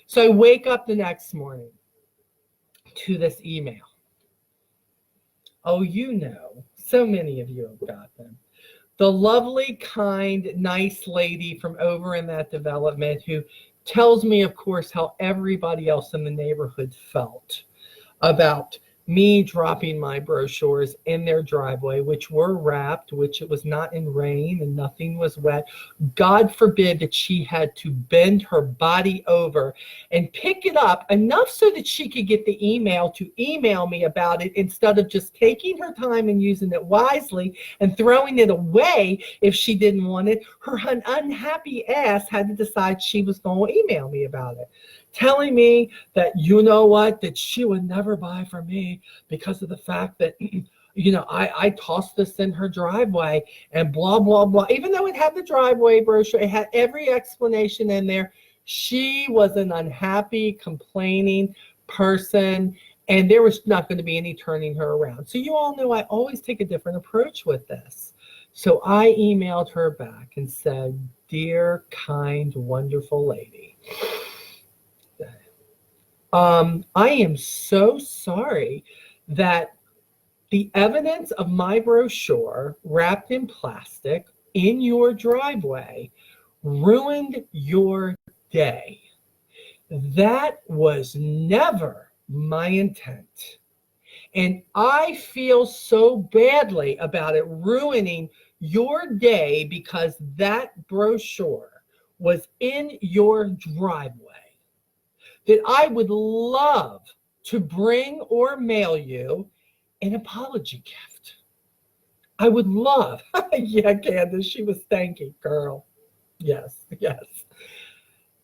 So I wake up the next morning to this email. Oh, so many of you have got them. The lovely, kind, nice lady from over in that development who tells me, of course, how everybody else in the neighborhood felt about me dropping my brochures in their driveway, which were wrapped, which it was not in rain and nothing was wet. God forbid that she had to bend her body over and pick it up enough so that she could get the email to email me about it, instead of just taking her time and using it wisely and throwing it away if she didn't want it. Her unhappy ass had to decide she was going to email me about it, telling me that, that she would never buy from me because of the fact that, I tossed this in her driveway and blah, blah, blah. Even though it had the driveway brochure, it had every explanation in there. She was an unhappy, complaining person, and there was not going to be any turning her around. So you all know I always take a different approach with this. So I emailed her back and said, "Dear, kind, wonderful lady, I am so sorry that the evidence of my brochure wrapped in plastic in your driveway ruined your day. That was never my intent. And I feel so badly about it ruining your day because that brochure was in your driveway, that I would love to bring or mail you an apology gift. I would love." Yeah, Candace, she was thanking, girl. Yes.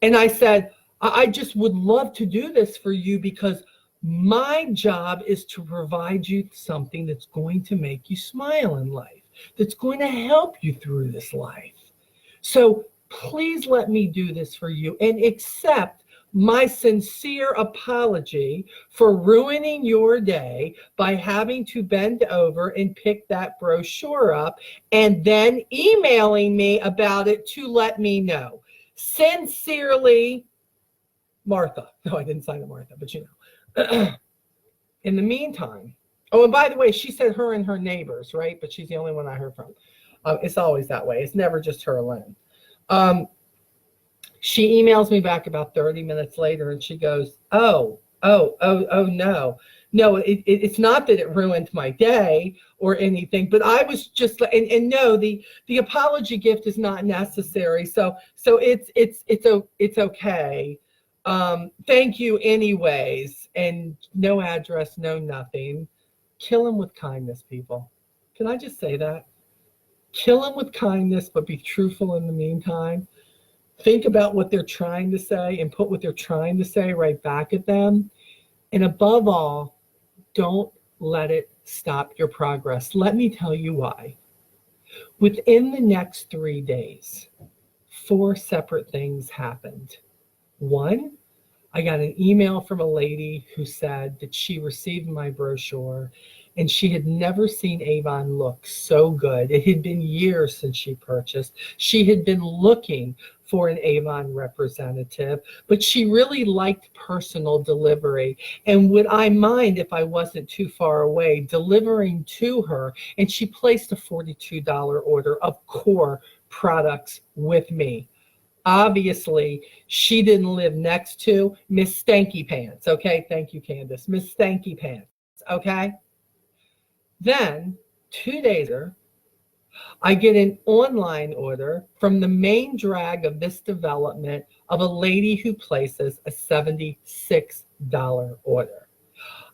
And I said, I just would love to do this for you because my job is to provide you something that's going to make you smile in life, that's going to help you through this life. So please let me do this for you and accept my sincere apology for ruining your day by having to bend over and pick that brochure up and then emailing me about it to let me know. Sincerely, Martha. No, I didn't sign it Martha, but In the meantime, oh, and by the way, she said her and her neighbors, right? But she's the only one I heard from. It's always that way. It's never just her alone. She emails me back about 30 minutes later and she goes, oh, no. No, it's not that it ruined my day or anything, but I was just, and no, the apology gift is not necessary. So it's okay. Thank you anyways. And no address, no nothing. Kill him with kindness, people. Can I just say that? Kill him with kindness, but be truthful in the meantime. Think about what they're trying to say and put what they're trying to say right back at them. And above all, don't let it stop your progress. Let me tell you why. Within the next 3 days, 4 separate things happened. One, I got an email from a lady who said that she received my brochure and she had never seen Avon look so good. It had been years since she purchased. She had been looking for an Avon representative, but she really liked personal delivery. And would I mind if I wasn't too far away delivering to her? And she placed a $42 order of core products with me. Obviously, she didn't live next to Miss Stanky Pants. Okay, thank you, Candace. Miss Stanky Pants. Okay. Then 2 days later, I get an online order from the main drag of this development of a lady who places a $76 order.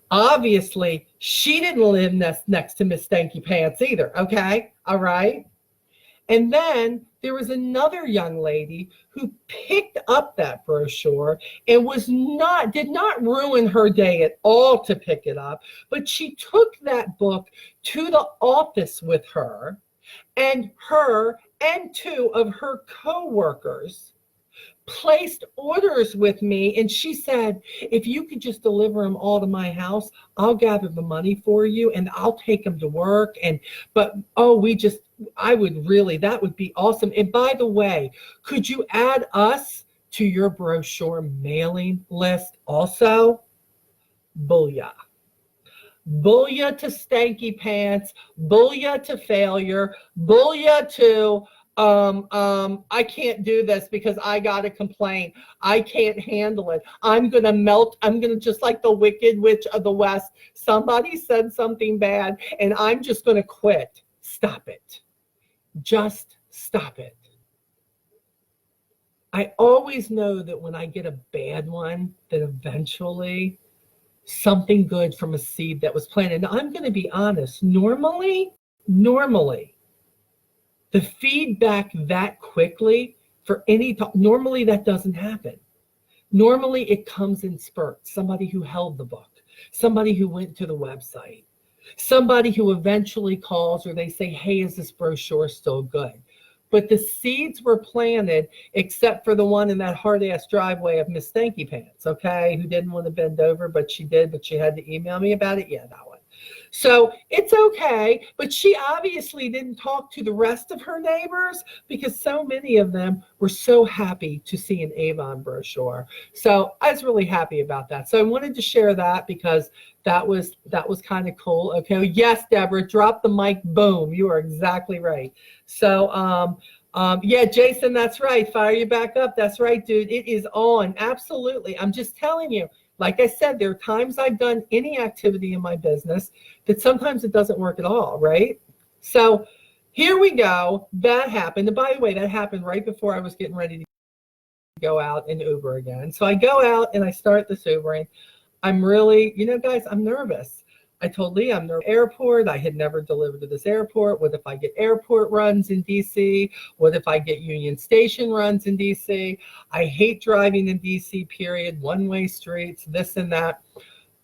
Obviously, she didn't live next to Miss Stanky Pants either. Okay. All right. And then there was another young lady who picked up that brochure and did not ruin her day at all to pick it up, but she took that book to the office with her, and her and two of her co-workers placed orders with me, and she said, if you could just deliver them all to my house, I'll gather the money for you and I'll take them to work. That would be awesome. And by the way, could you add us to your brochure mailing list also? Booyah. Booyah to Stanky Pants, booyah to failure, booyah to I can't do this because I got a complaint. I can't handle it. I'm going to melt. I'm going to, just like the Wicked Witch of the West, somebody said something bad and I'm just going to quit. Stop it. Just stop it. I always know that when I get a bad one, that eventually something good from a seed that was planted. Now, I'm going to be honest. Normally, the feedback that quickly for any talk, normally that doesn't happen. Normally it comes in spurts. Somebody who held the book, somebody who went to the website, somebody who eventually calls or they say, hey, is this brochure still good? But the seeds were planted, except for the one in that hard-ass driveway of Miss Stanky Pants, okay, who didn't want to bend over, but she did, but she had to email me about it. Yeah, that one. So it's okay, but she obviously didn't talk to the rest of her neighbors because so many of them were so happy to see an Avon brochure. So I was really happy about that. So I wanted to share that because that was kind of cool. Okay. Yes, Deborah, drop the mic. Boom. You are exactly right. So, yeah, Jason, that's right. Fire you back up. That's right, dude. It is on. Absolutely. I'm just telling you. Like I said, there are times I've done any activity in my business that sometimes it doesn't work at all, right? So here we go. That happened. And by the way, that happened right before I was getting ready to go out and Uber again. So I go out and I start this Ubering. I'm really, guys, I'm nervous. I told Lee I'm nervous. Airport. I had never delivered to this airport. What if I get airport runs in DC? What if I get Union Station runs in DC? I hate driving in DC, period. One-way streets, this and that.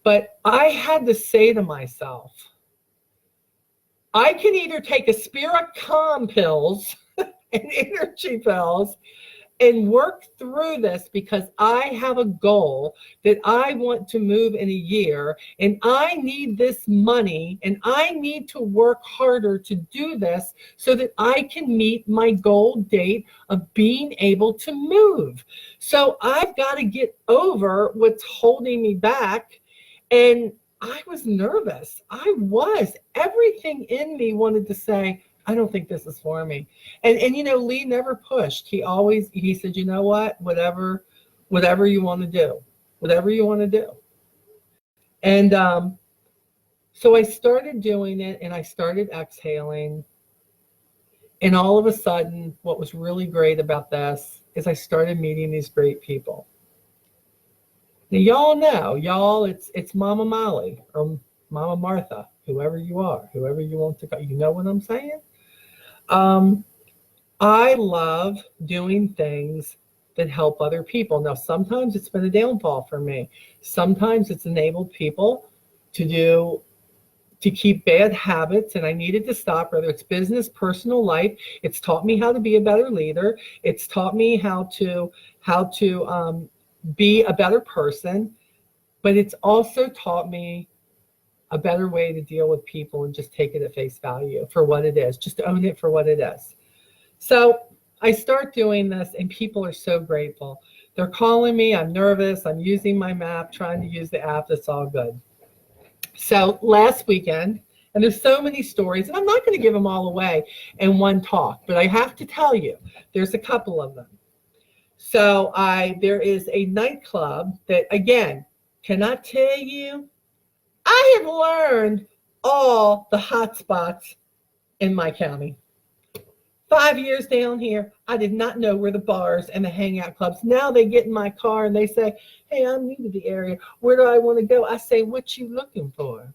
But I had to say to myself, I can either take a Spirit Calm pills and energy pills and work through this because I have a goal that I want to move in a year and I need this money and I need to work harder to do this so that I can meet my goal date of being able to move. So I've got to get over what's holding me back. And I was nervous. Everything in me wanted to say, I don't think this is for me. And Lee never pushed. He said, you know what, whatever you want to do. And so I started doing it and I started exhaling. And all of a sudden, what was really great about this is I started meeting these great people. Now, it's Mama Molly or Mama Martha, whoever you are, whoever you want to go. You know what I'm saying? I love doing things that help other people. Now, sometimes it's been a downfall for me. Sometimes it's enabled people to keep bad habits, and I needed to stop, whether it's business, personal life. It's taught me how to be a better leader. It's taught me how to be a better person, but it's also taught me a better way to deal with people and just take it at face value for what it is. Just own it for what it is. So I start doing this and people are so grateful. They're calling me. I'm nervous. I'm using my map, trying to use the app. It's all good. So last weekend, and there's so many stories, and I'm not going to give them all away in one talk, but I have to tell you, there's a couple of them. So there is a nightclub that, again, cannot tell you, I have learned all the hot spots in my county. 5 years down here, I did not know where the bars and the hangout clubs. Now they get in my car and they say, hey, I'm new to the area. Where do I want to go? I say, what you looking for?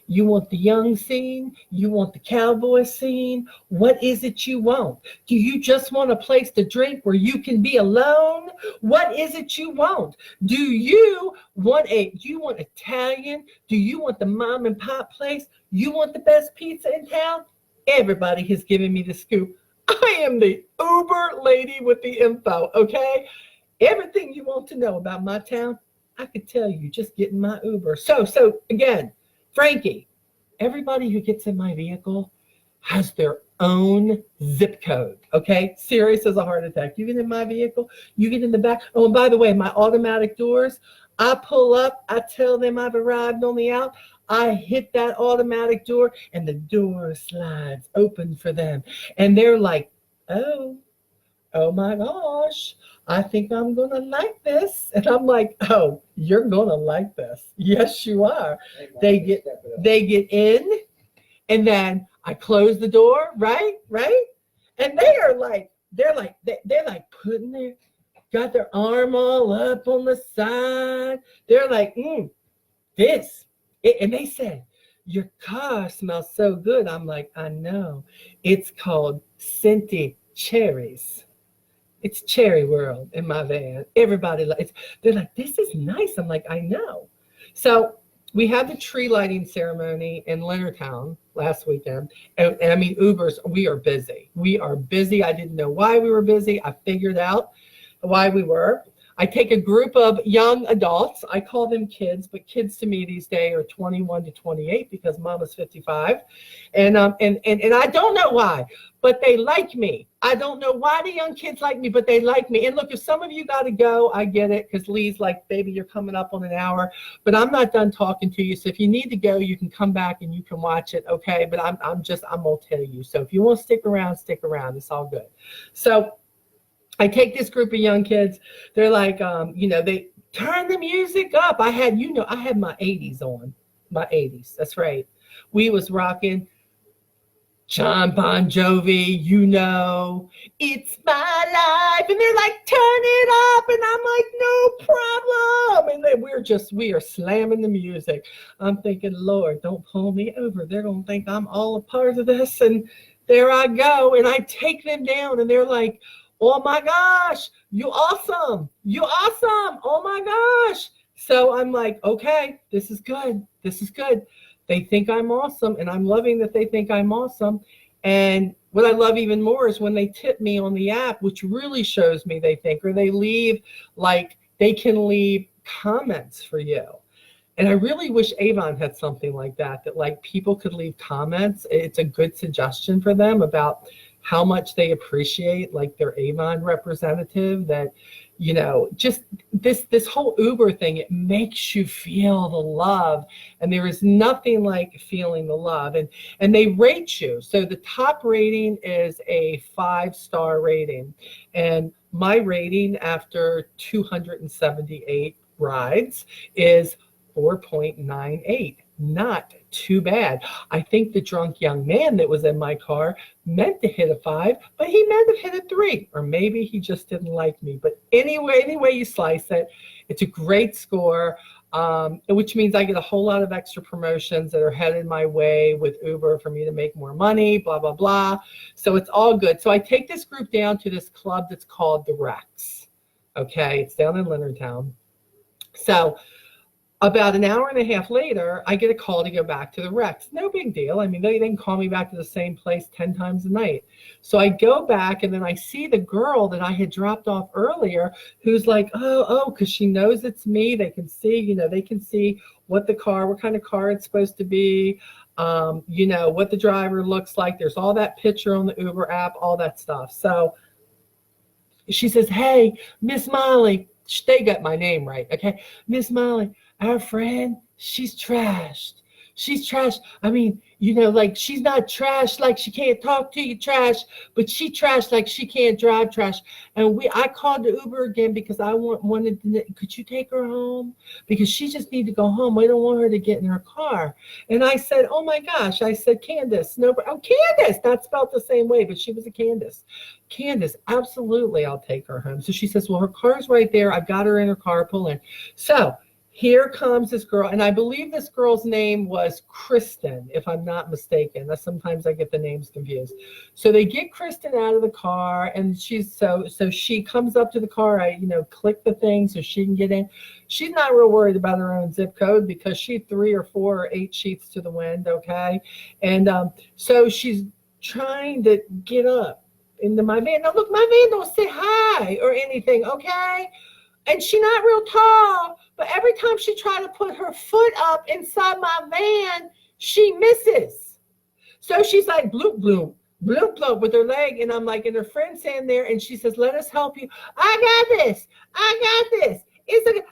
You want the young scene? You want the cowboy scene? What is it you want? Do you just want a place to drink where you can be alone? What is it you want? Do you want Italian? Do you want the mom and pop place? You want the best pizza in town? Everybody has given me the scoop. I am the Uber lady with the info, okay? Everything you want to know about my town, I could tell you just getting my Uber. So again, Frankie, everybody who gets in my vehicle has their own zip code, okay? Serious as a heart attack. You get in my vehicle, you get in the back. Oh, and by the way, my automatic doors, I pull up, I tell them I've arrived on the out. I hit that automatic door and the door slides open for them. And they're like, oh my gosh, I think I'm going to like this. And I'm like, oh, you're going to like this. Yes, you are. They get in and then I close the door, right? And they're like got their arm all up on the side. They're like, and they said, your car smells so good. I'm like, I know. It's called scented cherries. It's cherry world in my van. Everybody, they're like, this is nice. I'm like, I know. So we had the tree lighting ceremony in Leonardtown last weekend. And I mean, Ubers, we are busy. We are busy. I didn't know why we were busy. I figured out why we were. I take a group of young adults. I call them kids, but kids to me these days are 21 to 28 because mama's 55. And I don't know why, but they like me. I don't know why the young kids like me, but they like me. And look, if some of you got to go, I get it, because Lee's like, baby, you're coming up on an hour, but I'm not done talking to you. So if you need to go, you can come back and you can watch it, okay? But I'm going to tell you. So if you want to stick around, stick around. It's all good. So I take this group of young kids. They're like, they turn the music up. I had my 80s on, my 80s. That's right. We was rocking John Bon Jovi, it's my life. And they're like, turn it up. And I'm like, no problem. And we are slamming the music. I'm thinking, Lord, don't pull me over. They're going to think I'm all a part of this. And there I go. And I take them down and they're like, oh my gosh, you awesome. Oh my gosh. So I'm like, okay, this is good. They think I'm awesome, and I'm loving that they think I'm awesome. And what I love even more is when they tip me on the app, which really shows me they think, or they can leave comments for you. And I really wish Avon had something like that people could leave comments. It's a good suggestion for them about how much they appreciate their Avon representative, that, just this whole Uber thing, it makes you feel the love. And there is nothing like feeling the love. And they rate you. So the top rating is a 5-star rating. And my rating after 278 rides is 4.98. Not too bad. I think the drunk young man that was in my car meant to hit a 5, but he meant to hit a 3, or maybe he just didn't like me. But anyway you slice it, it's a great score, which means I get a whole lot of extra promotions that are headed my way with Uber for me to make more money, blah, blah, blah. So it's all good. So I take this group down to this club that's called the Rex. Okay, it's down in Leonardtown. So about an hour and a half later, I get a call to go back to the Rex. No big deal. I mean, they can call me back to the same place 10 times a night. So I go back, and then I see the girl that I had dropped off earlier, who's like, oh, because she knows it's me. They can see, what kind of car it's supposed to be, what the driver looks like. There's all that picture on the Uber app, all that stuff. So She says, hey, Miss Molly, they got my name right, okay? Miss Molly, our friend, she's trashed. She's trash. I mean, like she's not trash like she can't talk to you trash, but she trash like she can't drive trash. And I called the Uber again because I wanted to, could you take her home? Because she just need to go home. I don't want her to get in her car. And I said, oh my gosh, I said, Candace, no, oh, Candace, not spelled the same way, but she was a Candace. Candace, absolutely, I'll take her home. So she says, well, her car's right there. I've got her in her car, pull in. So here comes this girl, and I believe this girl's name was Kristen, if I'm not mistaken. Sometimes I get the names confused. So they get Kristen out of the car, and she's so she comes up to the car. I click the thing so she can get in. She's not real worried about her own zip code because she's 3 or 4 or 8 sheets to the wind, okay? And so she's trying to get up into my van. Now look, my van don't say hi or anything, okay? And she's not real tall, but every time she tries to put her foot up inside my van, she misses. So she's like bloop, bloop, bloop, bloop with her leg. And I'm like, and her friend's standing there and she says, let us help you. I got this. I got this.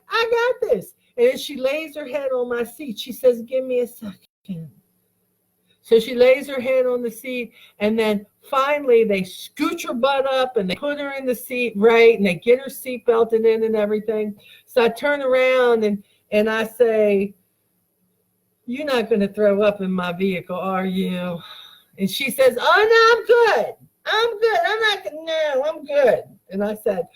I got this. And then she lays her head on my seat. She says, give me a second. So she lays her head on the seat, and then finally they scooch her butt up and they put her in the seat, right? And they get her seat belted in and everything. So I turn around and I say, you're not going to throw up in my vehicle, are you? And she says, oh, no, I'm good. I'm good. I'm good. And I said,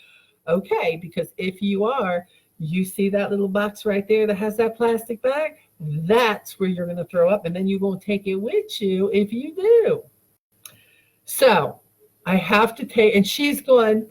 okay, because if you are, you see that little box right there that has that plastic bag? That's where you're going to throw up, and then you're going to take it with you if you do. So I have to take, and she's going,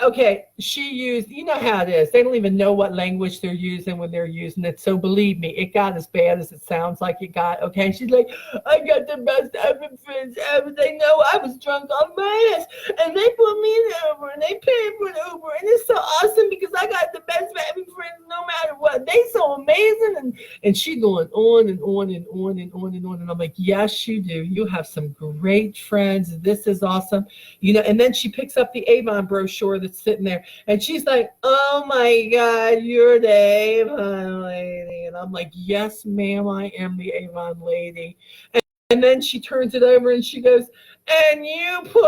okay, she used, you know how it is. They don't even know what language they're using when they're using it. So believe me, it got as bad as it sounds like it got, okay? She's like, I got the best ever friends ever. They know I was drunk on my ass, and they put me in the Uber, and they paid for the Uber, and it's so awesome because I got the best ever friends no matter what. They so amazing, and she going on and on and on and on and on, and I'm like, yes, you do. You have some great friends. This is awesome. And then she picks up the Avon brochure that's sitting there, and she's like, oh my God, you're the Avon lady. And I'm like, yes, ma'am, I am the Avon lady. And then she turns it over and she goes, and you put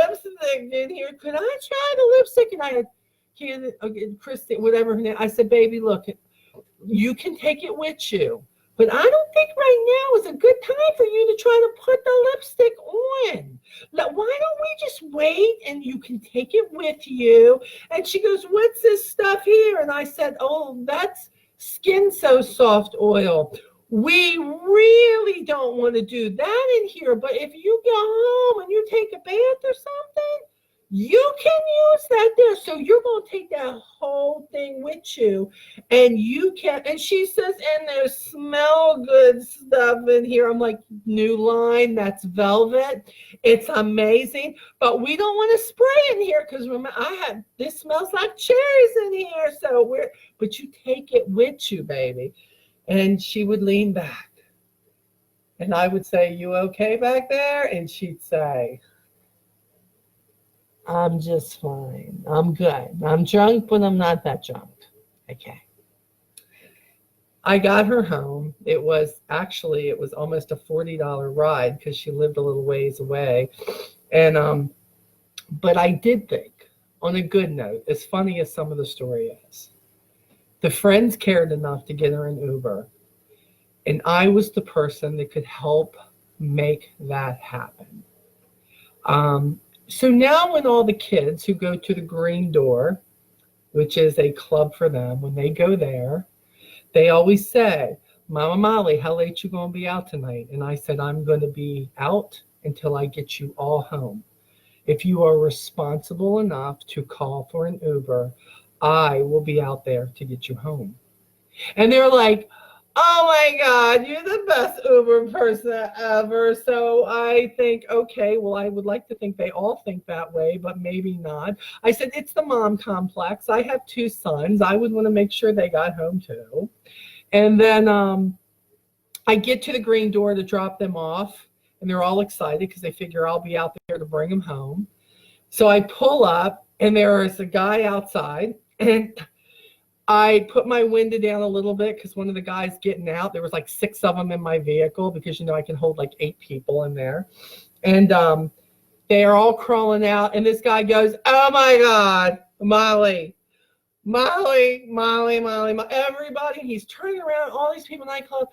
lipstick in here. Could I try the lipstick? And I had Kristen, whatever her name. I said, baby, look, you can take it with you. But I don't think right now is a good time for you to try to put the lipstick on. Now, why don't we just wait and you can take it with you? And she goes, what's this stuff here? And I said, oh, that's Skin So Soft oil. We really don't want to do that in here. But if you go home and you take a bath or something, you can use that there. So you're going to take that whole thing with you, and you can. And she says, and there's smell good stuff in here. I'm like, new line, that's velvet. It's amazing, but we don't want to spray in here because remember, this smells like cherries in here. So but you take it with you, baby. And she would lean back, and I would say, you okay back there? And she'd say, I'm just fine. I'm good. I'm drunk, but I'm not that drunk. Okay. I got her home. It was almost a $40 ride because she lived a little ways away. And but I did think, on a good note, as funny as some of the story is, the friends cared enough to get her an Uber. And I was the person that could help make that happen. So now when all the kids who go to the Green Door, which is a club for them, when they go there, they always say, Mama Molly, how late you going to be out tonight? And I said, I'm going to be out until I get you all home. If you are responsible enough to call for an Uber, I will be out there to get you home. And they're like, oh my God, you're the best Uber person ever. So I think, okay, well, I would like to think they all think that way, but maybe not. I said, it's the mom complex. I have 2 sons. I would want to make sure they got home too. And then I get to the Green Door to drop them off, and they're all excited because they figure I'll be out there to bring them home. So I pull up, and there is a guy outside, and I put my window down a little bit because one of the guys getting out, there was like 6 of them in my vehicle because, I can hold like 8 people in there. And they are all crawling out. And this guy goes, "Oh my God, Molly, Molly, Molly, Molly, Molly." Everybody, he's turning around, all these people in the nightclub.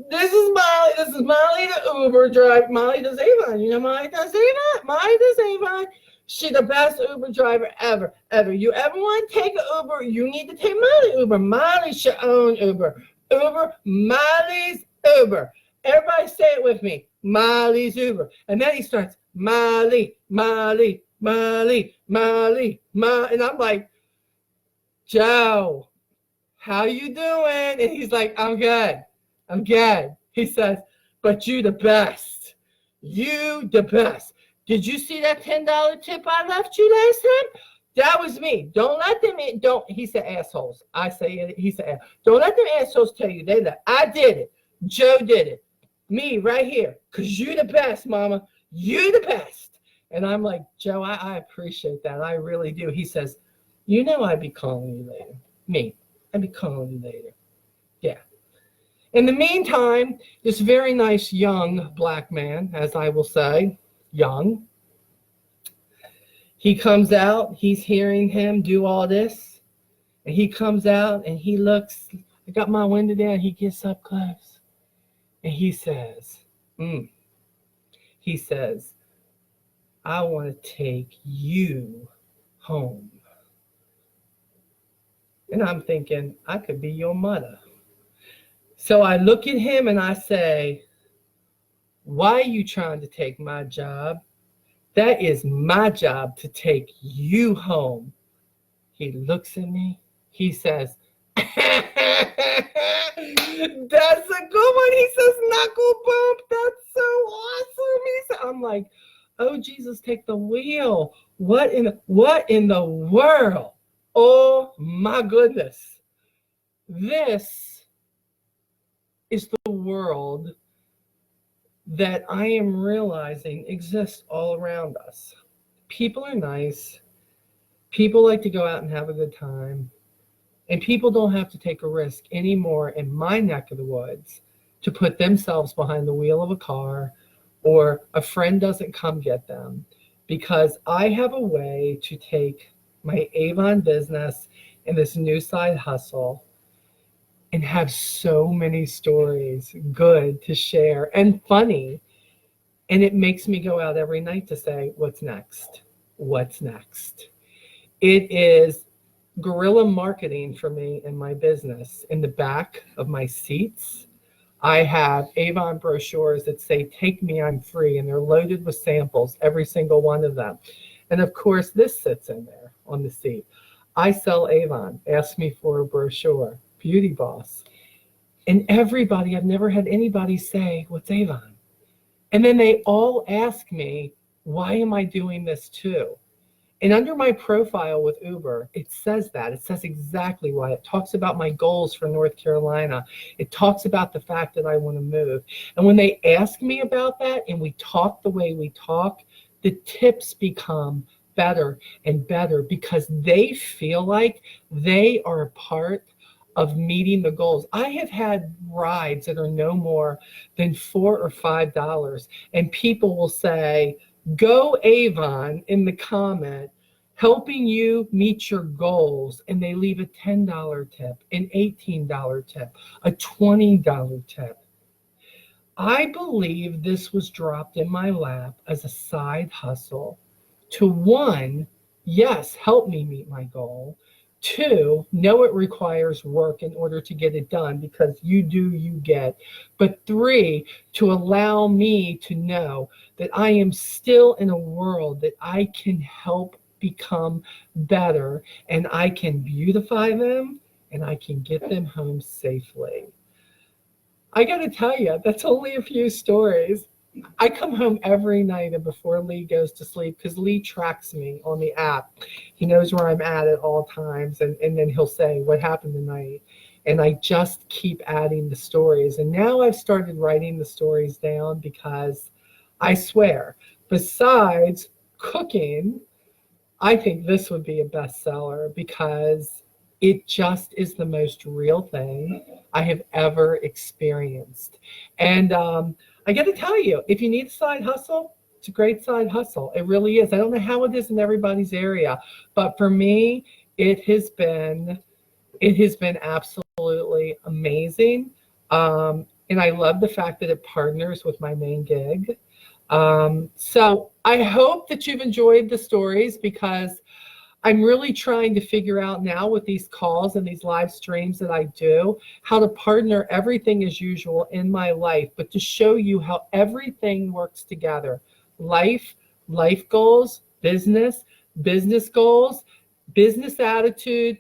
"This is Molly, the Uber driver. Molly does Avon. Molly does Avon. Molly does Avon. She's the best Uber driver ever, ever. You ever want to take an Uber, you need to take Molly Uber. Molly should own Uber. Uber, Molly's Uber." Everybody say it with me. Molly's Uber. And then he starts, "Molly, Molly, Molly, Molly, Molly." And I'm like, "Joe, how you doing?" And he's like, "I'm good. I'm good." He says, "But you the best. You the best. Did you see that $10 tip I left you last time? That was me. Don't let them in." He said assholes. I say, he said, "Don't let them assholes tell you they left. I did it. Joe did it. Me right here. Because you the best, mama. You the best." And I'm like, "Joe, I appreciate that. I really do." He says, "I'd be calling you later." Me. "I'd be calling you later." Yeah. In the meantime, this very nice young black man, as I will say, young, he comes out, he's hearing him do all this, and he comes out and he looks, I got my window down, he gets up close, and he says, he says, "I want to take you home." And I'm thinking, I could be your mother. So I look at him and I say, "Why are you trying to take my job? That is my job to take you home." He looks at me. He says, "That's a good one." He says, "Knuckle bump. That's so awesome." I'm like, "Oh, Jesus, take the wheel. What in the world? Oh my goodness." This is the world that I am realizing exists all around us. People are nice. People like to go out and have a good time. And people don't have to take a risk anymore in my neck of the woods to put themselves behind the wheel of a car, or a friend doesn't come get them, because I have a way to take my Avon business and this new side hustle and have so many stories, good to share and funny. And it makes me go out every night to say, what's next? What's next? It is guerrilla marketing for me in my business. In the back of my seats, I have Avon brochures that say, "Take me, I'm free," and they're loaded with samples, every single one of them. And of course, this sits in there on the seat. "I sell Avon. Ask me for a brochure." Beauty Boss. And everybody, I've never had anybody say, "What's Avon?" And then they all ask me, "Why am I doing this too?" And under my profile with Uber, it says that. It says exactly why. It talks about my goals for North Carolina. It talks about the fact that I want to move. And when they ask me about that and we talk the way we talk, the tips become better and better because they feel like they are a part of meeting the goals. I have had rides that are no more than $4 or $5, and people will say, "Go Avon," in the comment, helping you meet your goals, and they leave a $10 tip, an $18 tip, a $20 tip. I believe this was dropped in my lap as a side hustle to, one, yes, help me meet my goal. Two, know it requires work in order to get it done, because you do, you get. But three, to allow me to know that I am still in a world that I can help become better, and I can beautify them, and I can get them home safely. I got to tell you, that's only a few stories. I come home every night and before Lee goes to sleep, because Lee tracks me on the app. He knows where I'm at all times. And then he'll say, "What happened tonight?" And I just keep adding the stories. And now I've started writing the stories down because I swear, besides cooking I think this would be a bestseller because it just is the most real thing I have ever experienced. And I got to tell you, if you need a side hustle, it's a great side hustle. It really is. I don't know how it is in everybody's area, but for me, it has been it has been absolutely amazing. And I love the fact that it partners with my main gig. So I hope that you've enjoyed the stories because I'm really trying to figure out now with these calls and these live streams that I do, how to partner everything as usual in my life, but to show you how everything works together. Life, life goals, business goals, business attitude,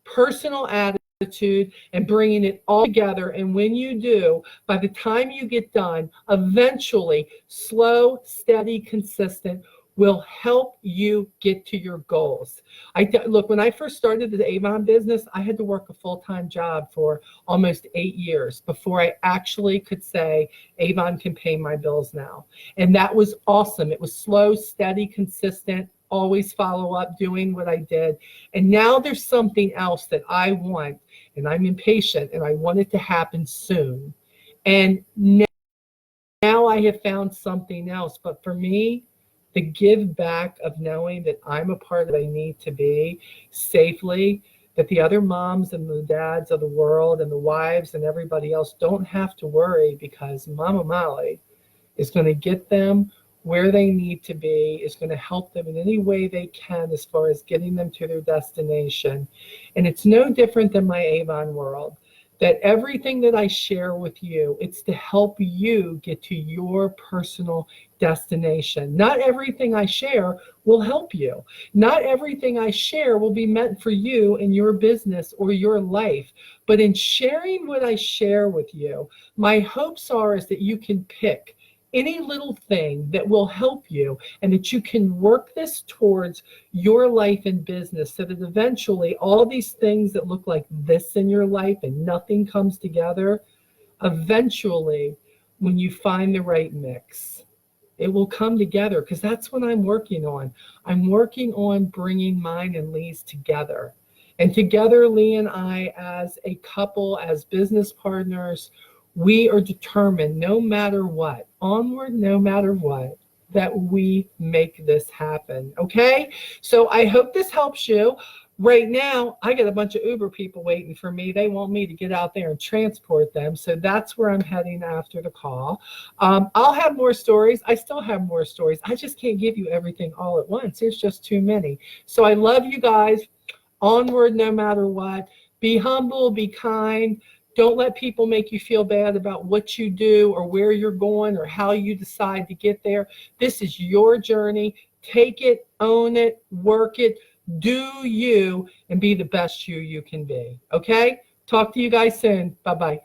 personal attitude, and bringing it all together. And when you do, by the time you get done, eventually, slow, steady, consistent will help you get to your goals. Look, when I first started the Avon business, I had to work a full-time job for almost 8 years before I actually could say Avon can pay my bills now. And that was awesome. It was slow, steady, consistent, always follow up doing what I did. And now there's something else that I want, and I'm impatient and I want it to happen soon. And now I have found something else. But for me, the give back of knowing that I'm a part that I need to be safely, that the other moms and the dads of the world and the wives and everybody else don't have to worry because Mama Molly is going to get them where they need to be, is going to help them in any way they can as far as getting them to their destination. And it's no different than my Avon world, that everything that I share with you, it's to help you get to your personal destination. Not everything I share will help you. Not everything I share will be meant for you in your business or your life. But in sharing what I share with you, my hopes are is that you can pick any little thing that will help you and that you can work this towards your life and business so that eventually all these things that look like this in your life and nothing comes together, eventually when you find the right mix, it will come together because that's what I'm working on. I'm working on bringing mine and Lee's together. And together, Lee and I, as a couple, as business partners, we are determined, no matter what, onward, no matter what, that we make this happen. Okay? So I hope this helps you. Right now, I got a bunch of Uber people waiting for me. They want me to get out there and transport them. So that's where I'm heading after the call. I'll have more stories. I still have more stories. I just can't give you everything all at once. There's just too many. So I love you guys. Onward, no matter what. Be humble, be kind. Don't let people make you feel bad about what you do or where you're going or how you decide to get there. This is your journey. Take it, own it, work it, do you, and be the best you can be. Okay? Talk to you guys soon. Bye-bye.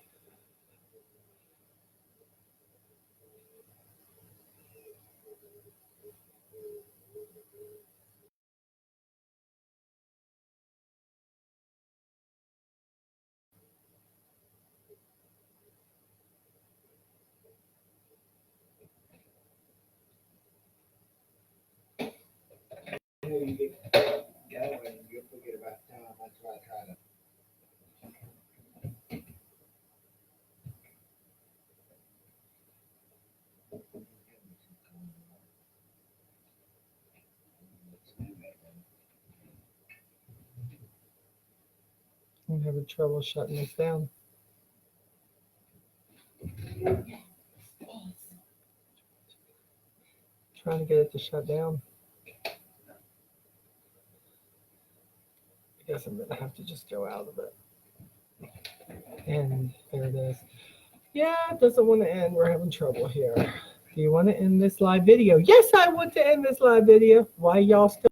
I'm having trouble shutting this down. Trying to get it to shut down. I guess I'm going to have to just go out of it. And there it is. Yeah, it doesn't want to end. We're having trouble here. Do you want to end this live video? Yes, I want to end this live video. Why y'all still